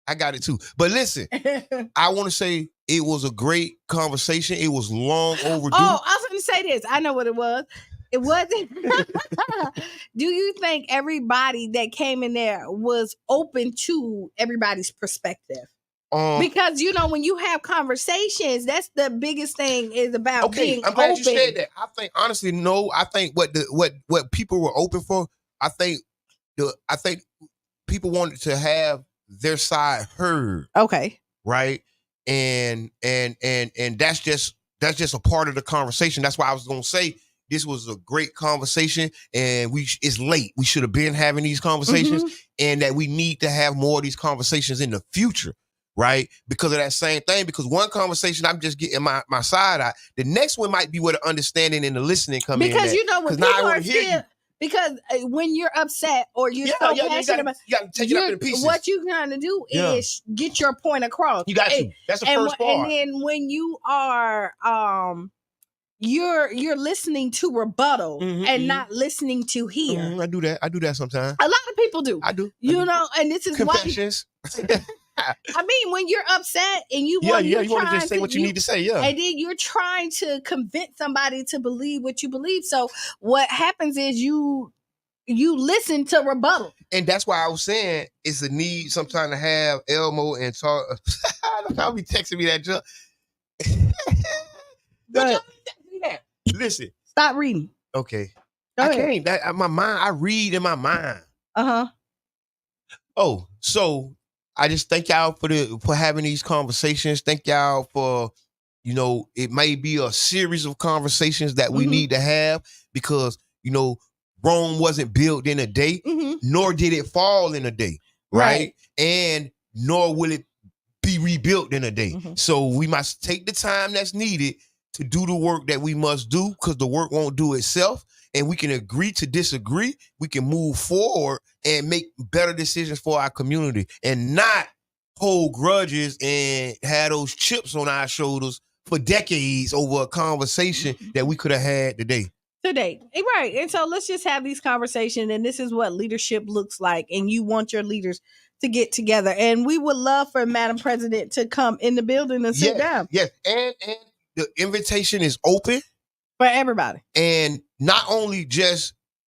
I got it too. But listen, I want to say it was a great conversation. It was long overdue. Oh, I was going to say this. I know what it was. It wasn't. Do you think everybody that came in there was open to everybody's perspective? Because, when you have conversations, that's the biggest thing is about being open. I'm glad you said that. I think, honestly, no. I think what people were open for, I think people wanted to have their side heard. Okay. Right? And that's just a part of the conversation. That's why I was going to say this was a great conversation, and it's late. We should have been having these conversations, and that we need to have more of these conversations in the future, right? Because of that same thing. Because one conversation, I'm just getting my side out. The next one might be where the understanding and the listening come in. Because when people are still... Because when you're upset or you're so passionate about, you got to take it up in pieces. What you're trying to do is get your point across. You got to. That's the first part. And then when you are, you're listening to rebuttal and not listening to hear. I do that. I do that sometimes. A lot of people do. I do. And this is confessions. I mean, when you're upset and you want to just say what you need to say, and then you're trying to convince somebody to believe what you believe. So what happens is you listen to rebuttal, and that's why I was saying it's a need sometimes to have Elmo and talk. I'll be texting me that junk. Listen, stop reading. Okay, I can't. My mind. I read in my mind. Oh, so. I just thank y'all for having these conversations. Thank y'all for, it may be a series of conversations that we need to have because, Rome wasn't built in a day, nor did it fall in a day, right? And nor will it be rebuilt in a day. So we must take the time that's needed to do the work that we must do because the work won't do itself. And we can agree to disagree. We can move forward and make better decisions for our community and not hold grudges and have those chips on our shoulders for decades over a conversation that we could have had today. Right. And so let's just have these conversations. And this is what leadership looks like. And you want your leaders to get together. And we would love for Madam President to come in the building and sit down. Yes. And the invitation is open. For everybody. And not only just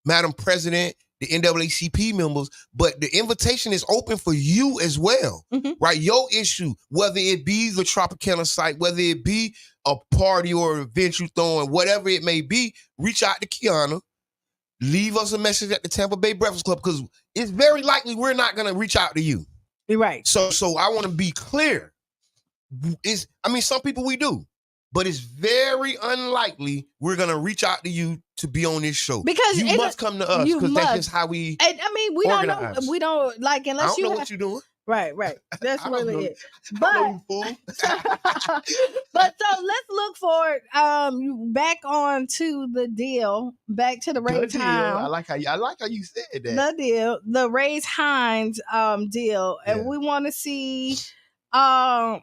Madam President, the NAACP members, but the invitation is open for you as well, right? Your issue, whether it be the Tropicana site, whether it be a party or an event you throwing, whatever it may be, reach out to Qiana, leave us a message at the Tampa Bay Breakfast Club because it's very likely we're not going to reach out to you. Right. So I want to be clear. Some people we do. But it's very unlikely we're going to reach out to you to be on this show. Because you must come to us because that's just how we we organize. Don't know. We don't like unless I don't know what you're doing. Right. That's I don't really know. it. I know But you fool. but so let's look forward back on to the deal, back to the The Raise deal. Hines. I like how you said that. The deal, the Raise Hines deal, and Yeah. we want to see. I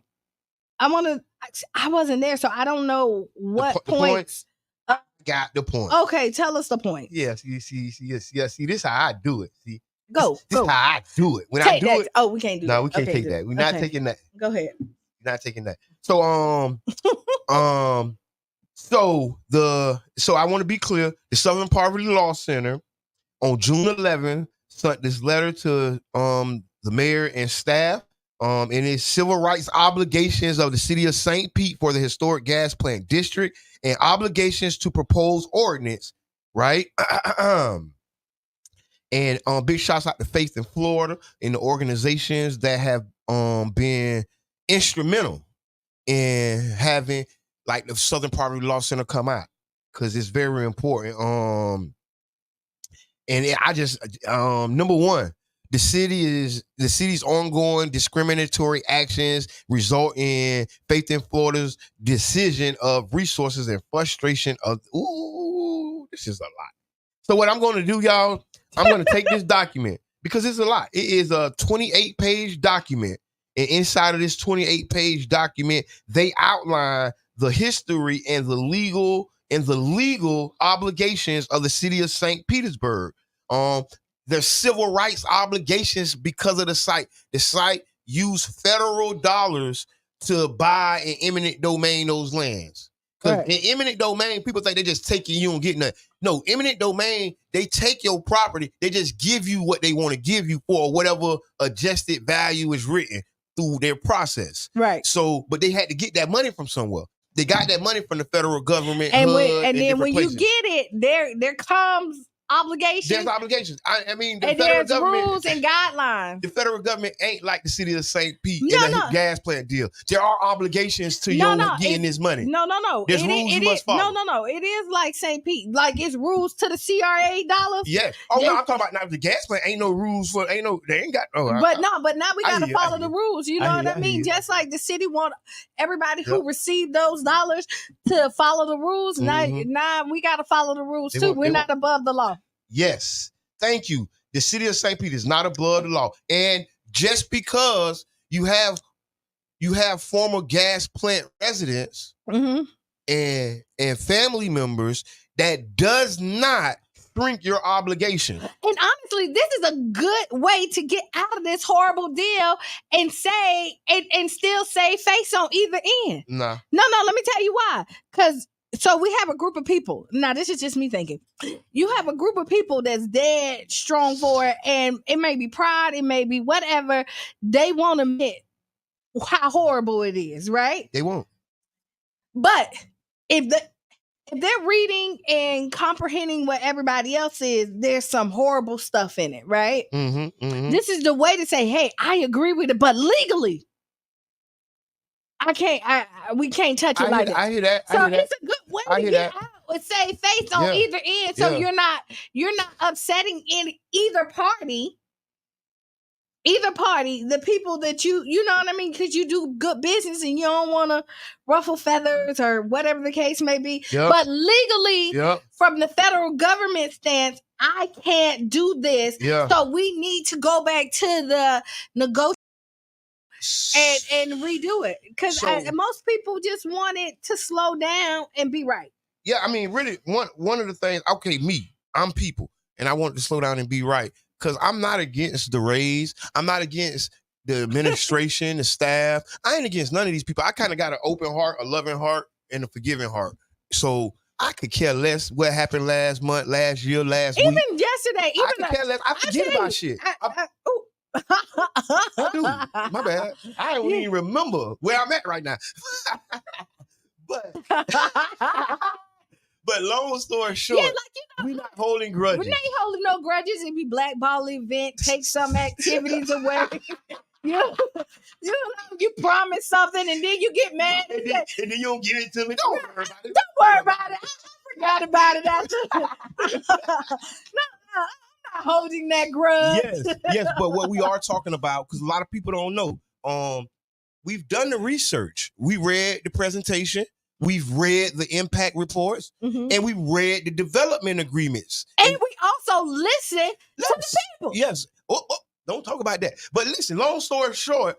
wasn't there, so I don't know what the point? points. Got the point. Okay, tell us the point. Yes, you see, this is how I do it. See, Go. This how I do it. When Take I do that. it, Oh, we can't do that. no, we can't take that. We're not taking that. Go ahead. We're not taking that. So so I want to be clear. The Southern Poverty Law Center on June 11th sent this letter to the mayor and staff in his civil rights obligations of the city of St. Pete for the historic gas plant district and obligations to propose ordinance, right? And big shouts out to Faith in Florida and the organizations that have been instrumental in having like the Southern Poverty Law Center come out, because it's very important. I just number one, the city's ongoing discriminatory actions result in Faith in Florida's decision of resources and frustration of this is a lot. So what I'm going to do, y'all, I'm going to take this document because it's a lot. It is a 28-page document. And inside of this 28-page document, they outline the history and the legal obligations of the city of St. Petersburg. Their civil rights obligations because of the site. The site used federal dollars to buy and eminent domain those lands. Because in eminent domain, people think they just take you don't get nothing. No, eminent domain, they take your property, they just give you what they want to give you for whatever adjusted value is written through their process. Right. So, but they had to get that money from somewhere. They got that money from the federal government. And then when you get it, there comes obligations. There's obligations. I mean, the and federal there's government, rules and guidelines. The federal government ain't like the city of St. Pete in the gas plant deal. There are obligations to getting this money. No. There's rules you must follow. No. It is like St. Pete. Like it's rules to the CRA dollars. Yes. Oh, no, I'm talking about now the gas plant. Ain't no rules for, they ain't got, But now we got to follow the rules. You know what I mean? Just like the city want everybody who received those dollars to follow the rules. Mm-hmm. Now we got to follow the rules too. We're not above the law. Yes. Thank you. The city of St. Pete is not above the law. And just because you have former gas plant residents and family members, that does not shrink your obligation. And honestly, this is a good way to get out of this horrible deal and say and still save face on either end. No, let me tell you why. So we have a group of people. Now, this is just me thinking. You have a group of people that's dead strong for it, and it may be pride, it may be whatever. They won't admit how horrible it is, right? They won't. But if they're reading and comprehending what everybody else is, there's some horrible stuff in it, right? Mm-hmm. This is the way to say, hey, I agree with it, but legally, we can't touch it like that. I hear that. So it's a good way to get out and save face on either end. So you're not upsetting either party. Either party, the people that you know what I mean, because you do good business and you don't want to ruffle feathers or whatever the case may be. Yep. But legally, from the federal government stance, I can't do this. Yeah. So we need to go back to the negotiation and redo it, because most people just want it to slow down and be right. Yeah, I mean, really, one of the things. Okay, I'm people, and I want it to slow down and be right, because I'm not against the raise. I'm not against the administration, the staff. I ain't against none of these people. I kind of got an open heart, a loving heart, and a forgiving heart. So I could care less what happened last month, last year, last week. Even yesterday. I could care less. I forget about shit. I do. My bad. I don't even remember where I'm at right now. But long story short, we're not holding grudges. We're not holding no grudges. It be blackball event, take some activities away. You promise something and then you get mad. And then you don't give it to me. Don't worry about it. Don't worry about it. I forgot about it. I'm not holding that grudge. Yes. But what we are talking about, because a lot of people don't know, we've done the research. We read the presentation. We've read the impact reports, and we read the development agreements. And we also listen to the people. Yes. Don't talk about that. But listen, long story short,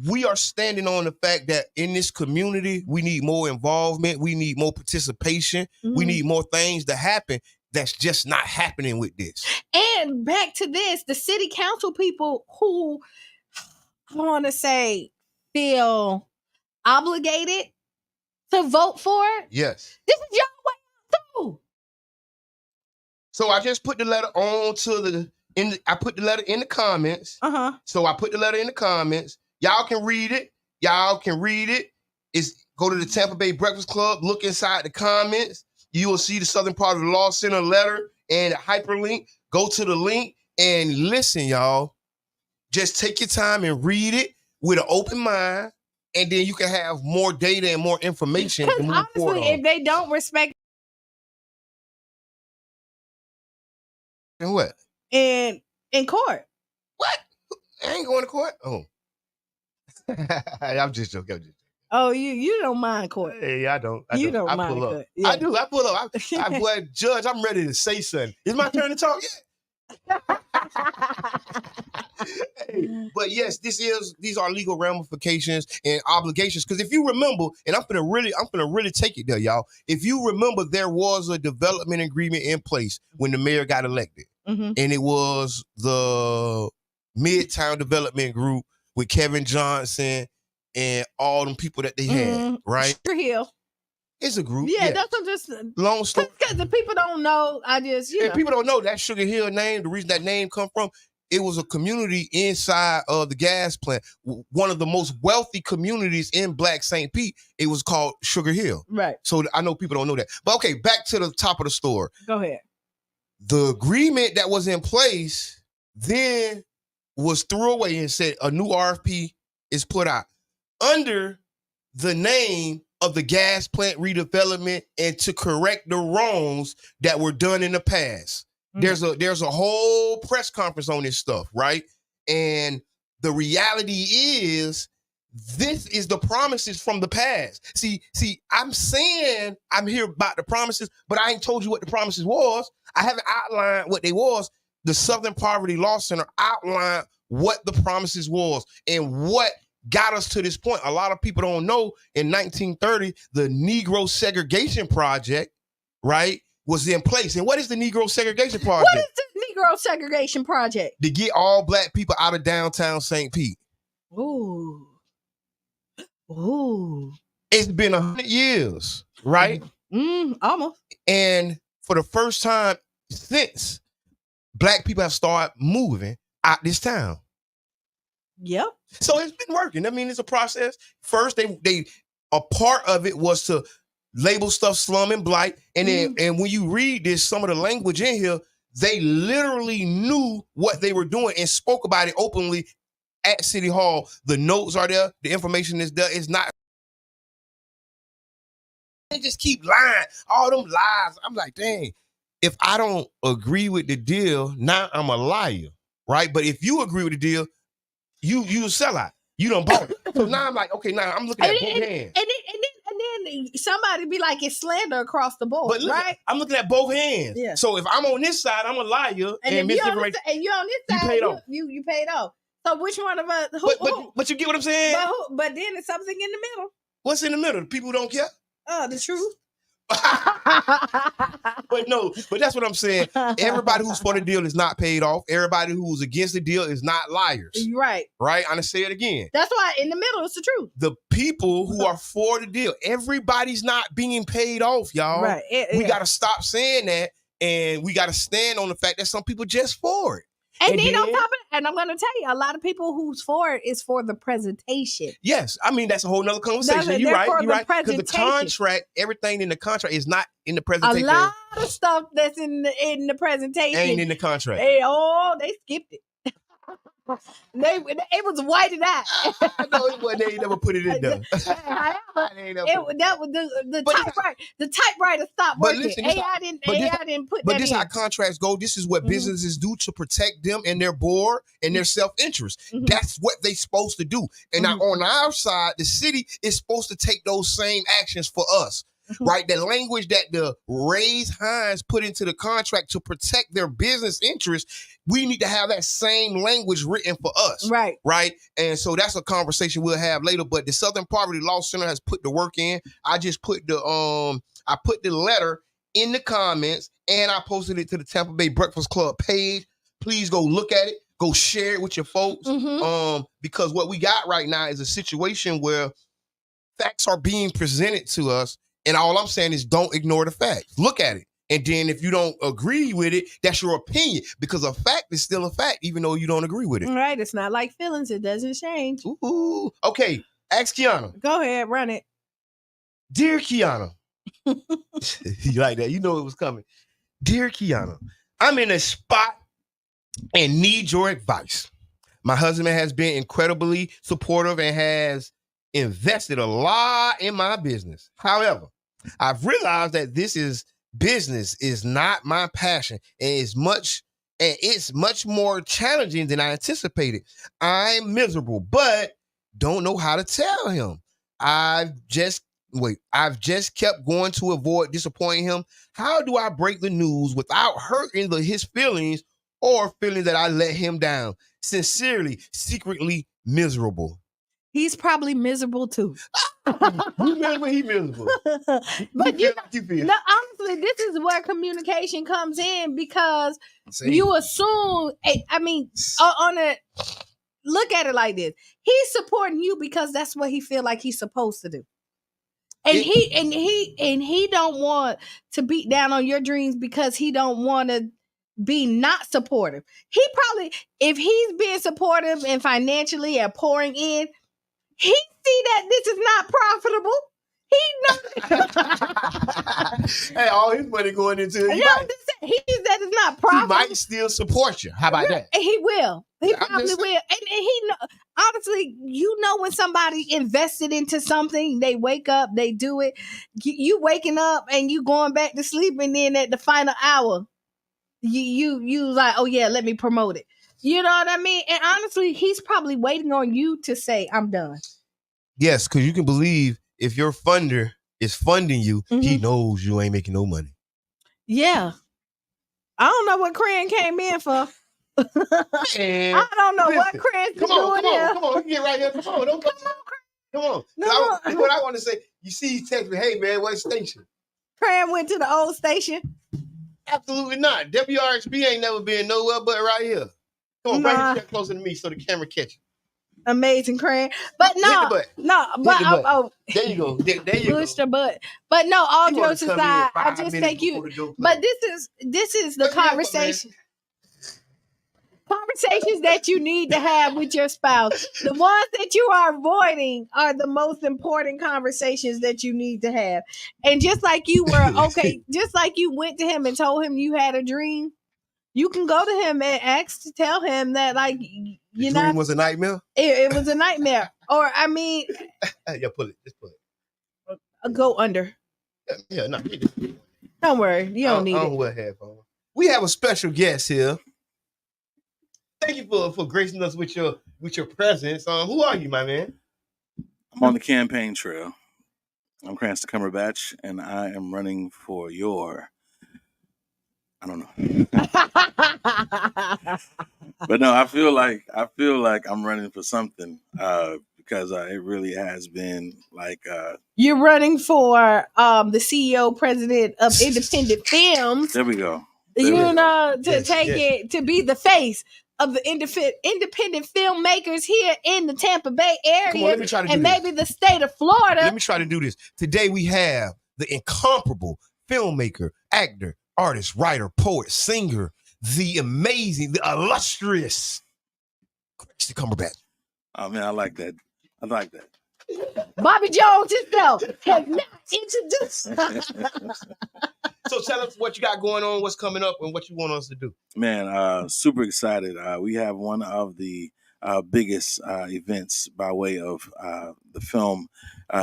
we are standing on the fact that in this community, we need more involvement. We need more participation. We need more things to happen that's just not happening with this. And back to this, the city council people who, I want to say, feel obligated to vote for it. Yes. This is your way too. So I just put the letter I put the letter in the comments. So I put the letter in the comments. Y'all can read it. Go to the Tampa Bay Breakfast Club, look inside the comments. You will see the Southern Part of the Law Center letter and a hyperlink. Go to the link and listen, y'all. Just take your time and read it with an open mind, and then you can have more data and more information to move forward on. If they don't respect And what? in court. What? I ain't going to court. Oh. I'm just joking. Oh, you don't mind court. Hey, I don't. You don't mind pull up. court. Yeah. I do. I pull up. Boy, Judge, I'm ready to say something. It's my turn to talk yet. But yes, these are legal ramifications and obligations. Because if you remember, and I'm gonna really take it there, y'all. If you remember, there was a development agreement in place when the mayor got elected, and it was the Midtown Development Group with Kevin Johnson and all them people that they had, right? Sugar Hill. It's a group. Yeah, that's what just long story. Because the people don't know. I just people don't know that Sugar Hill name. The reason that name come from, it was a community inside of the gas plant. One of the most wealthy communities in Black St. Pete. It was called Sugar Hill. Right. So I know people don't know that. But okay, back to the top of the story. Go ahead. The agreement that was in place then was threw away and said a new RFP is put out under the name of the gas plant redevelopment and to correct the wrongs that were done in the past. There's a whole press conference on this stuff, right? And the reality is, this is the promises from the past. See, I'm saying I'm here about the promises, but I ain't told you what the promises was. I haven't outlined what they was. The Southern Poverty Law Center outlined what the promises was and what got us to this point. A lot of people don't know in 1930, the Negro Segregation Project, right, was in place. And what is the Negro Segregation Project? What is the Negro Segregation Project? To get all Black people out of downtown St. Pete. Ooh. It's been 100 years, right? Almost. And for the first time since, Black people have started moving out this town. Yep. So it's been working. I mean, it's a process. First, they a part of it was to label stuff slum and blight. And then and when you read this, some of the language in here, they literally knew what they were doing and spoke about it openly at City Hall. The notes are there. The information is there. It's not. They just keep lying. All them lies. I'm like, dang, if I don't agree with the deal, now I'm a liar, right? But if you agree with the deal, you a sellout. You don't bought it. So now I'm like, okay, now I'm looking at both hands. And then somebody be like, it's slander across the board, But look, right? I'm looking at both hands. Yeah. So if I'm on this side, I'm a liar and misinformation. And you on this side, paid off. You paid off. So which one of us? But you get what I'm saying? But then it's something in the middle. What's in the middle? The people who don't care? The truth. But that's what I'm saying. Everybody who's for the deal is not paid off. Everybody who's against the deal is not liars. Right. Right? I'm going to say it again. That's why in the middle is the truth. The people who are for the deal, everybody's not being paid off, y'all. Right. We got to stop saying that, and we got to stand on the fact that some people just for it. And then on top of it, and I'm going to tell you, a lot of people who's for it is for the presentation. Yes. I mean, that's a whole nother conversation. You're right. Because the contract, everything in the contract is not in the presentation. A lot of stuff that's in the presentation ain't in the contract. They skipped it. It was whited out. No, it wasn't. They ain't never put it in there. That was the typewriter stopped but working. listen, AI didn't put but that this in. how contracts go. This is what businesses do to protect them and their board and their self-interest. That's what they supposed to do. And now on our side, the city is supposed to take those same actions for us. Right? The language that the Hines put into the contract to protect their business interests, we need to have that same language written for us. Right. Right? And so that's a conversation we'll have later. But the Southern Poverty Law Center has put the work in. I just put the letter in the comments and I posted it to the Tampa Bay Breakfast Club page. Please go look at it. Go share it with your folks. Because what we got right now is a situation where facts are being presented to us. And all I'm saying is don't ignore the facts. Look at it. And then if you don't agree with it, that's your opinion. Because a fact is still a fact, even though you don't agree with it. Right. It's not like feelings. It doesn't change. Ooh. Okay. Ask Qiana. Go ahead. Run it. Dear Qiana. You like that? You know it was coming. Dear Qiana, I'm in a spot and need your advice. My husband has been incredibly supportive and has invested a lot in my business. However, I've realized that business is not my passion and it's much more challenging than I anticipated. I'm miserable, but don't know how to tell him. I've just kept going to avoid disappointing him. How do I break the news without hurting his feelings or feeling that I let him down? Sincerely, secretly miserable. He's probably miserable too. He miserable. But honestly, this is where communication comes in because you assume. Look at it like this: he's supporting you because that's what he feel like he's supposed to do, and he don't want to beat down on your dreams because he don't want to be not supportive. He probably, if he's being supportive and financially and pouring in, he see that this is not profitable. He knows. Hey, all his money going into it. He said it's not profitable. He might still support you. How about that? He will. He probably will. And he know, honestly, you know when somebody invested into something, they wake up, they do it. You waking up and you going back to sleep, and then at the final hour, you like, oh yeah, let me promote it. You know what I mean? And honestly, he's probably waiting on you to say, I'm done. Yes, because you can believe if your funder is funding you, he knows you ain't making no money. Yeah. I don't know what Cran came in for. I don't know what Cran's doing here. Come on, you get right here. Come on, don't come on. What I want to say, you see, he text me, hey man, what station? Cran went to the old station. Absolutely not. WRXB ain't never been nowhere but right here. Come on, bring the chair closer to me so the camera catch it. Amazing, Cran. But no, there you go. There you pushed the butt. But no, all jokes aside, I just think you. But this is the conversation. Conversations that you need to have with your spouse. The ones that you are avoiding are the most important conversations that you need to have. And just like you were just like you went to him and told him you had a dream, you can go to him and tell him that, like, the dream was a nightmare. It was a nightmare. Or I mean, yeah, pull it. Just pull it. Go under. Yeah, no. Don't worry, you don't need it. Wear headphones. We have a special guest here. Thank you for gracing us with your presence. Who are you, my man? I'm on the campaign trail. I'm Cranston Cumberbatch, and I am running for your. I don't know. But no, I feel like I'm running for something because it really has been like. You're running for the CEO, president of Independent Films. There we go. To be the face of the independent filmmakers here in the Tampa Bay area. Come on, let me try to do and this. maybe the state of Florida. Let me try to do this. Today we have the incomparable filmmaker, actor, artist, writer, poet, singer, the amazing, the illustrious Cranston Cumberbatch. Oh man, I like that. Bobby Jones himself has not introduced. So tell us what you got going on, what's coming up, and what you want us to do. Man, super excited. We have one of the biggest events by way of the film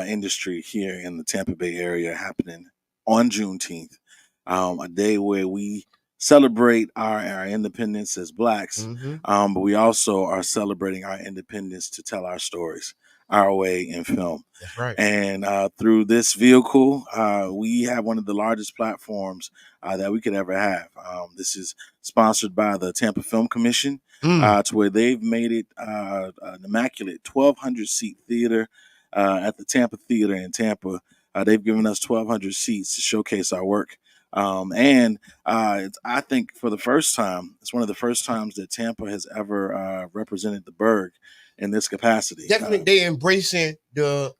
industry here in the Tampa Bay area happening on Juneteenth, a day where we celebrate our independence as Blacks, but we also are celebrating our independence to tell our stories our way in film. That's right. And through this vehicle, we have one of the largest platforms that we could ever have. This is sponsored by the Tampa Film Commission, to where they've made it an immaculate 1,200 seat theater at the Tampa Theater in Tampa. They've given us 1,200 seats to showcase our work. And I think for the first time, it's one of the first times that Tampa has ever represented the Burgh in this capacity. Definitely, they embracing the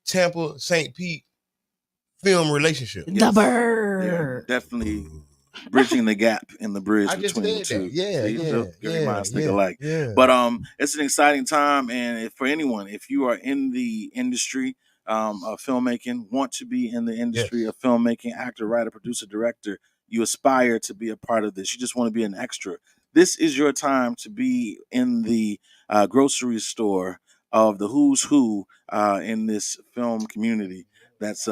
Tampa St. Pete film relationship. The Burgh. Definitely bridging the gap in the bridge between the two. Great minds think alike. But it's an exciting time, and for anyone, if you are in the industry of filmmaking, want to be in the industry of filmmaking, actor, writer, producer, director, you aspire to be a part of this. You just want to be an extra. This is your time to be in the grocery store of the who's who in this film community that's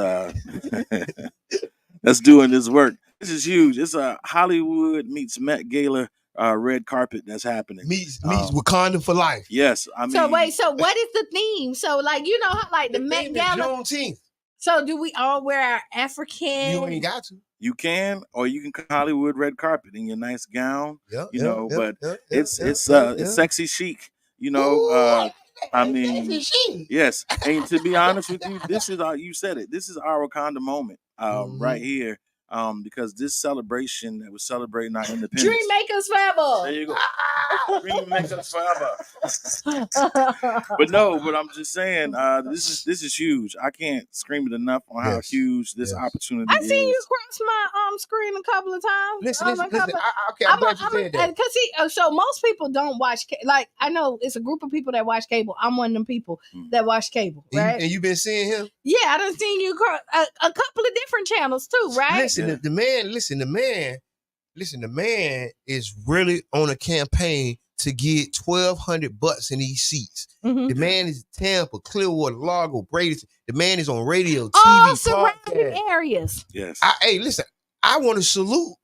that's doing this work. This is huge. It's a Hollywood meets Met Gala red carpet that's happening. Meets Wakanda for life. Yes, I mean. So wait, so what is the theme? So like how like the Met Gala. Juneteenth. So do we all wear our African? You ain't got to. You can, or you can come Hollywood red carpet in your nice gown. It's sexy chic. I mean, yes. And to be honest with you, this is you said it. This is our Wakanda moment, right here. Because this celebration that we're celebrating our independence. Dream makers forever. There you go. Dream makers forever. But I'm just saying, this is huge. I can't scream it enough on how huge this opportunity is. I seen you cross my screen a couple of times. Listen. I'm glad you said that. Because so most people don't watch. Like I know it's a group of people that watch cable. I'm one of them people that watch cable, right? And you've been seeing him. Yeah, I done seen you cross a couple of different channels too, right? Listen, the man is really on a campaign to get $1,200 in these seats. The man is Tampa, Clearwater, Largo, Brady. The man is on radio, TV, surrounding areas. Yes. Listen, I want to salute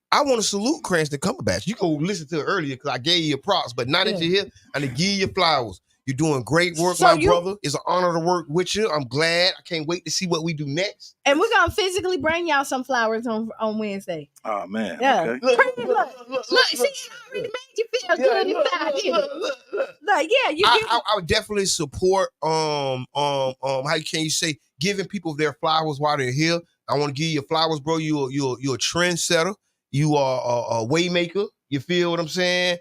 Cranston Cumberbatch. You go listen to it earlier because I gave you props, but now that you're here, I'm gonna give you flowers. You're doing great work, brother. It's an honor to work with you. I'm glad. I can't wait to see what we do next. And we're gonna physically bring y'all some flowers on Wednesday. Oh man. Yeah. Okay. Look, see, it already made you feel good inside here. I would definitely support how can you say giving people their flowers while they're here. I want to give you flowers, bro. You're a trendsetter. You are a waymaker. You feel what I'm saying?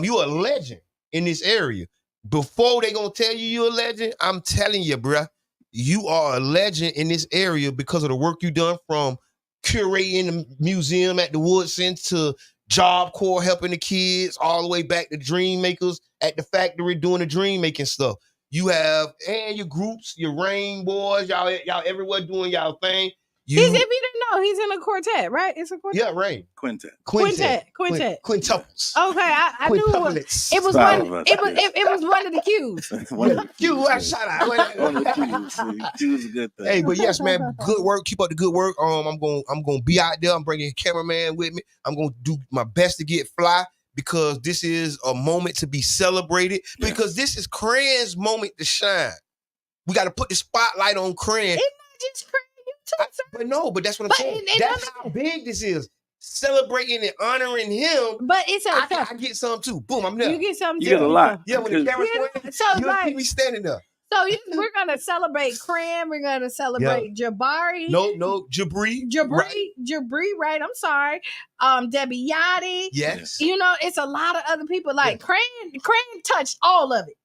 You're a legend in this area. Before they gonna tell you're a legend, I'm telling you, bruh, you are a legend in this area because of the work you done from curating the museum at the Woodson to Job Corps helping the kids, all the way back to Dream Makers at the factory doing the dream making stuff. You have your groups, your Rain Boys, y'all everywhere doing y'all thing. If you didn't know, he's in a quartet, right? It's a quartet. Yeah, right. Quintet. Quintuples. Okay, I knew it was one. It was one of the cues. Shout out. One of the cues. Q is a good thing. Hey, but yes, man, good work. Keep up the good work. I'm gonna be out there. I'm bringing a cameraman with me. I'm gonna do my best to get fly because this is a moment to be celebrated. Because this is Cran's moment to shine. We got to put the spotlight on Cran. It's not just Cran. But that's what I'm saying. That's how big this is. Celebrating and honoring him. But it's I get some too. Boom, I'm there. You get some too. You get a lot. Yeah, when the camera's playing, you'll see me standing there. So we're gonna celebrate Cran. We're gonna celebrate Jabari. No, Jabri. Jabri, right? I'm sorry. Debbie Yachty. Yes. It's a lot of other people. Like Cran touched all of it.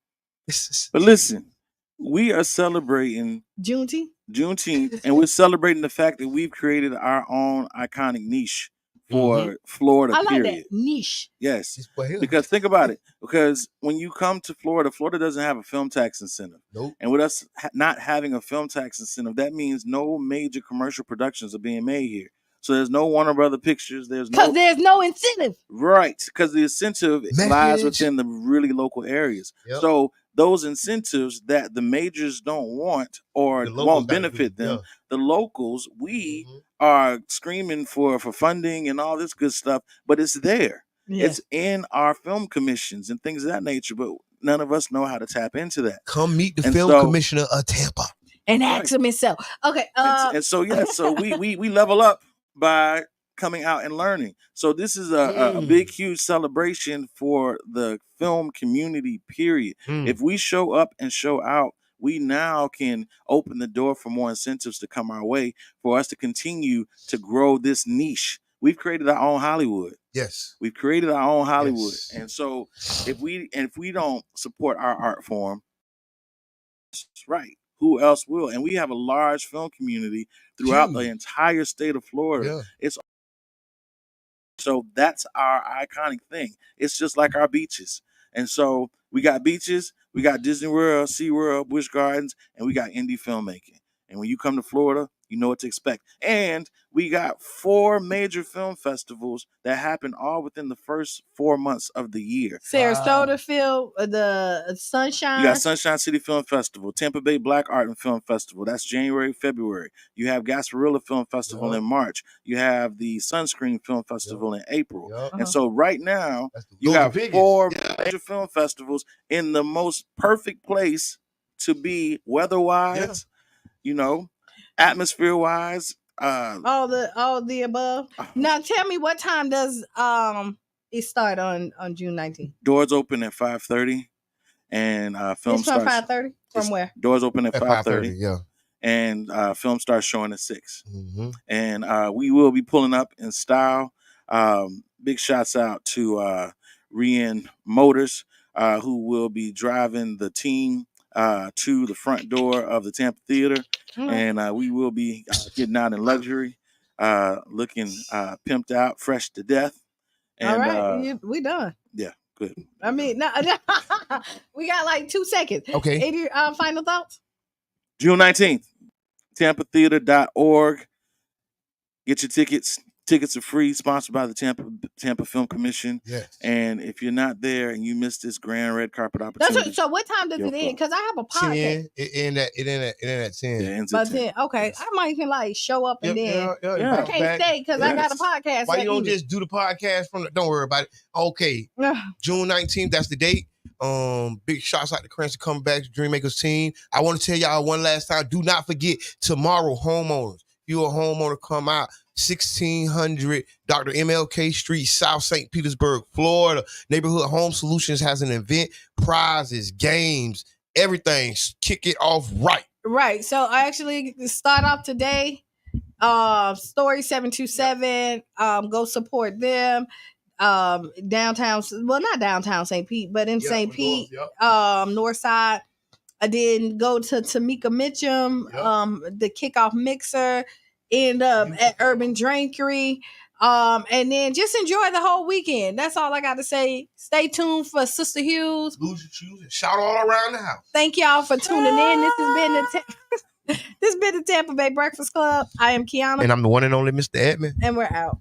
But listen, we are celebrating Juneteenth, and we're celebrating the fact that we've created our own iconic niche for Florida. I like period. that niche. Yes, because think about it. Because when you come to Florida, Florida doesn't have a film tax incentive. Nope. And with us not having a film tax incentive, that means no major commercial productions are being made here. So there's no Warner Brother Pictures. There's there's no incentive. Right, because the incentive lies within the really local areas. Yep. So those incentives that the majors don't want or won't benefit them, the locals, we are screaming for funding and all this good stuff, but it's there. Yeah. It's in our film commissions and things of that nature, but none of us know how to tap into that. Come meet the film commissioner of Tampa and ask him himself. Okay. So we level up by coming out and learning. So this is a big, huge celebration for the film community, period. If we show up and show out, we now can open the door for more incentives to come our way for us to continue to grow this niche. We've created our own Hollywood. Yes. We've created our own Hollywood. Yes. And so if we don't support our art form, right, who else will? And we have a large film community throughout the entire state of Florida. Yeah. So that's our iconic thing. It's just like our beaches. And so we got beaches, we got Disney World, SeaWorld, Busch Gardens, and we got indie filmmaking. And when you come to Florida, you know what to expect. And we got 4 major film festivals that happen all within the first 4 months of the year. Sarasota Film, the Sunshine. You got Sunshine City Film Festival, Tampa Bay Black Art and Film Festival. That's January, February. You have Gasparilla Film Festival in March. You have the Sunscreen Film Festival in April. And so right now, you got 4 major film festivals in the most perfect place to be weather-wise, you know, atmosphere-wise. All the above. Now tell me, what time does it start on June 19th? Doors open at 5:30, and film starts 5:30. From where? Doors open at 5:30. Yeah. And film starts showing at 6. And we will be pulling up in style. Big shouts out to Rian Motors, who will be driving the team to the front door of the Tampa Theater. And we will be getting out in luxury, looking pimped out, fresh to death. And, all right, we done. Yeah, good. I mean, no, we got like 2 seconds. Okay. Any final thoughts? June 19th, tampatheater.org. Get your tickets. Tickets are free, sponsored by the Tampa Film Commission. Yes. And if you're not there and you missed this grand red carpet opportunity, so what time does it end? Because I have a podcast. 10. It end at 10. it ends But at 10. then, okay, Yes. I might can like show up and then Yeah. I can't stay because I got a podcast. Why you don't just do the podcast don't worry about it. Okay. June 19th, that's the date. Big shots out to Cranston Comebacks, Dreammakers team. I want to tell y'all one last time, do not forget tomorrow, homeowners. If you're a homeowner, come out. 1600 Dr. MLK Street, South St. Petersburg, Florida. Neighborhood Home Solutions has an event, prizes, games, everything. Kick it off right. Right. So I actually start off today. Story 727. Go support them. Downtown, well, not downtown St. Pete, but in St. Pete, North Side. I did go to Tamika Mitchum, the kickoff mixer. End up at Urban Drinkery. And then just enjoy the whole weekend. That's all I got to say. Stay tuned for Sister Hughes. Lose your shoes and shout all around the house. Thank y'all for tuning in. This has been the Tampa Bay Breakfast Club. I am Qiana. And I'm the one and only Mr. Edmund. And we're out.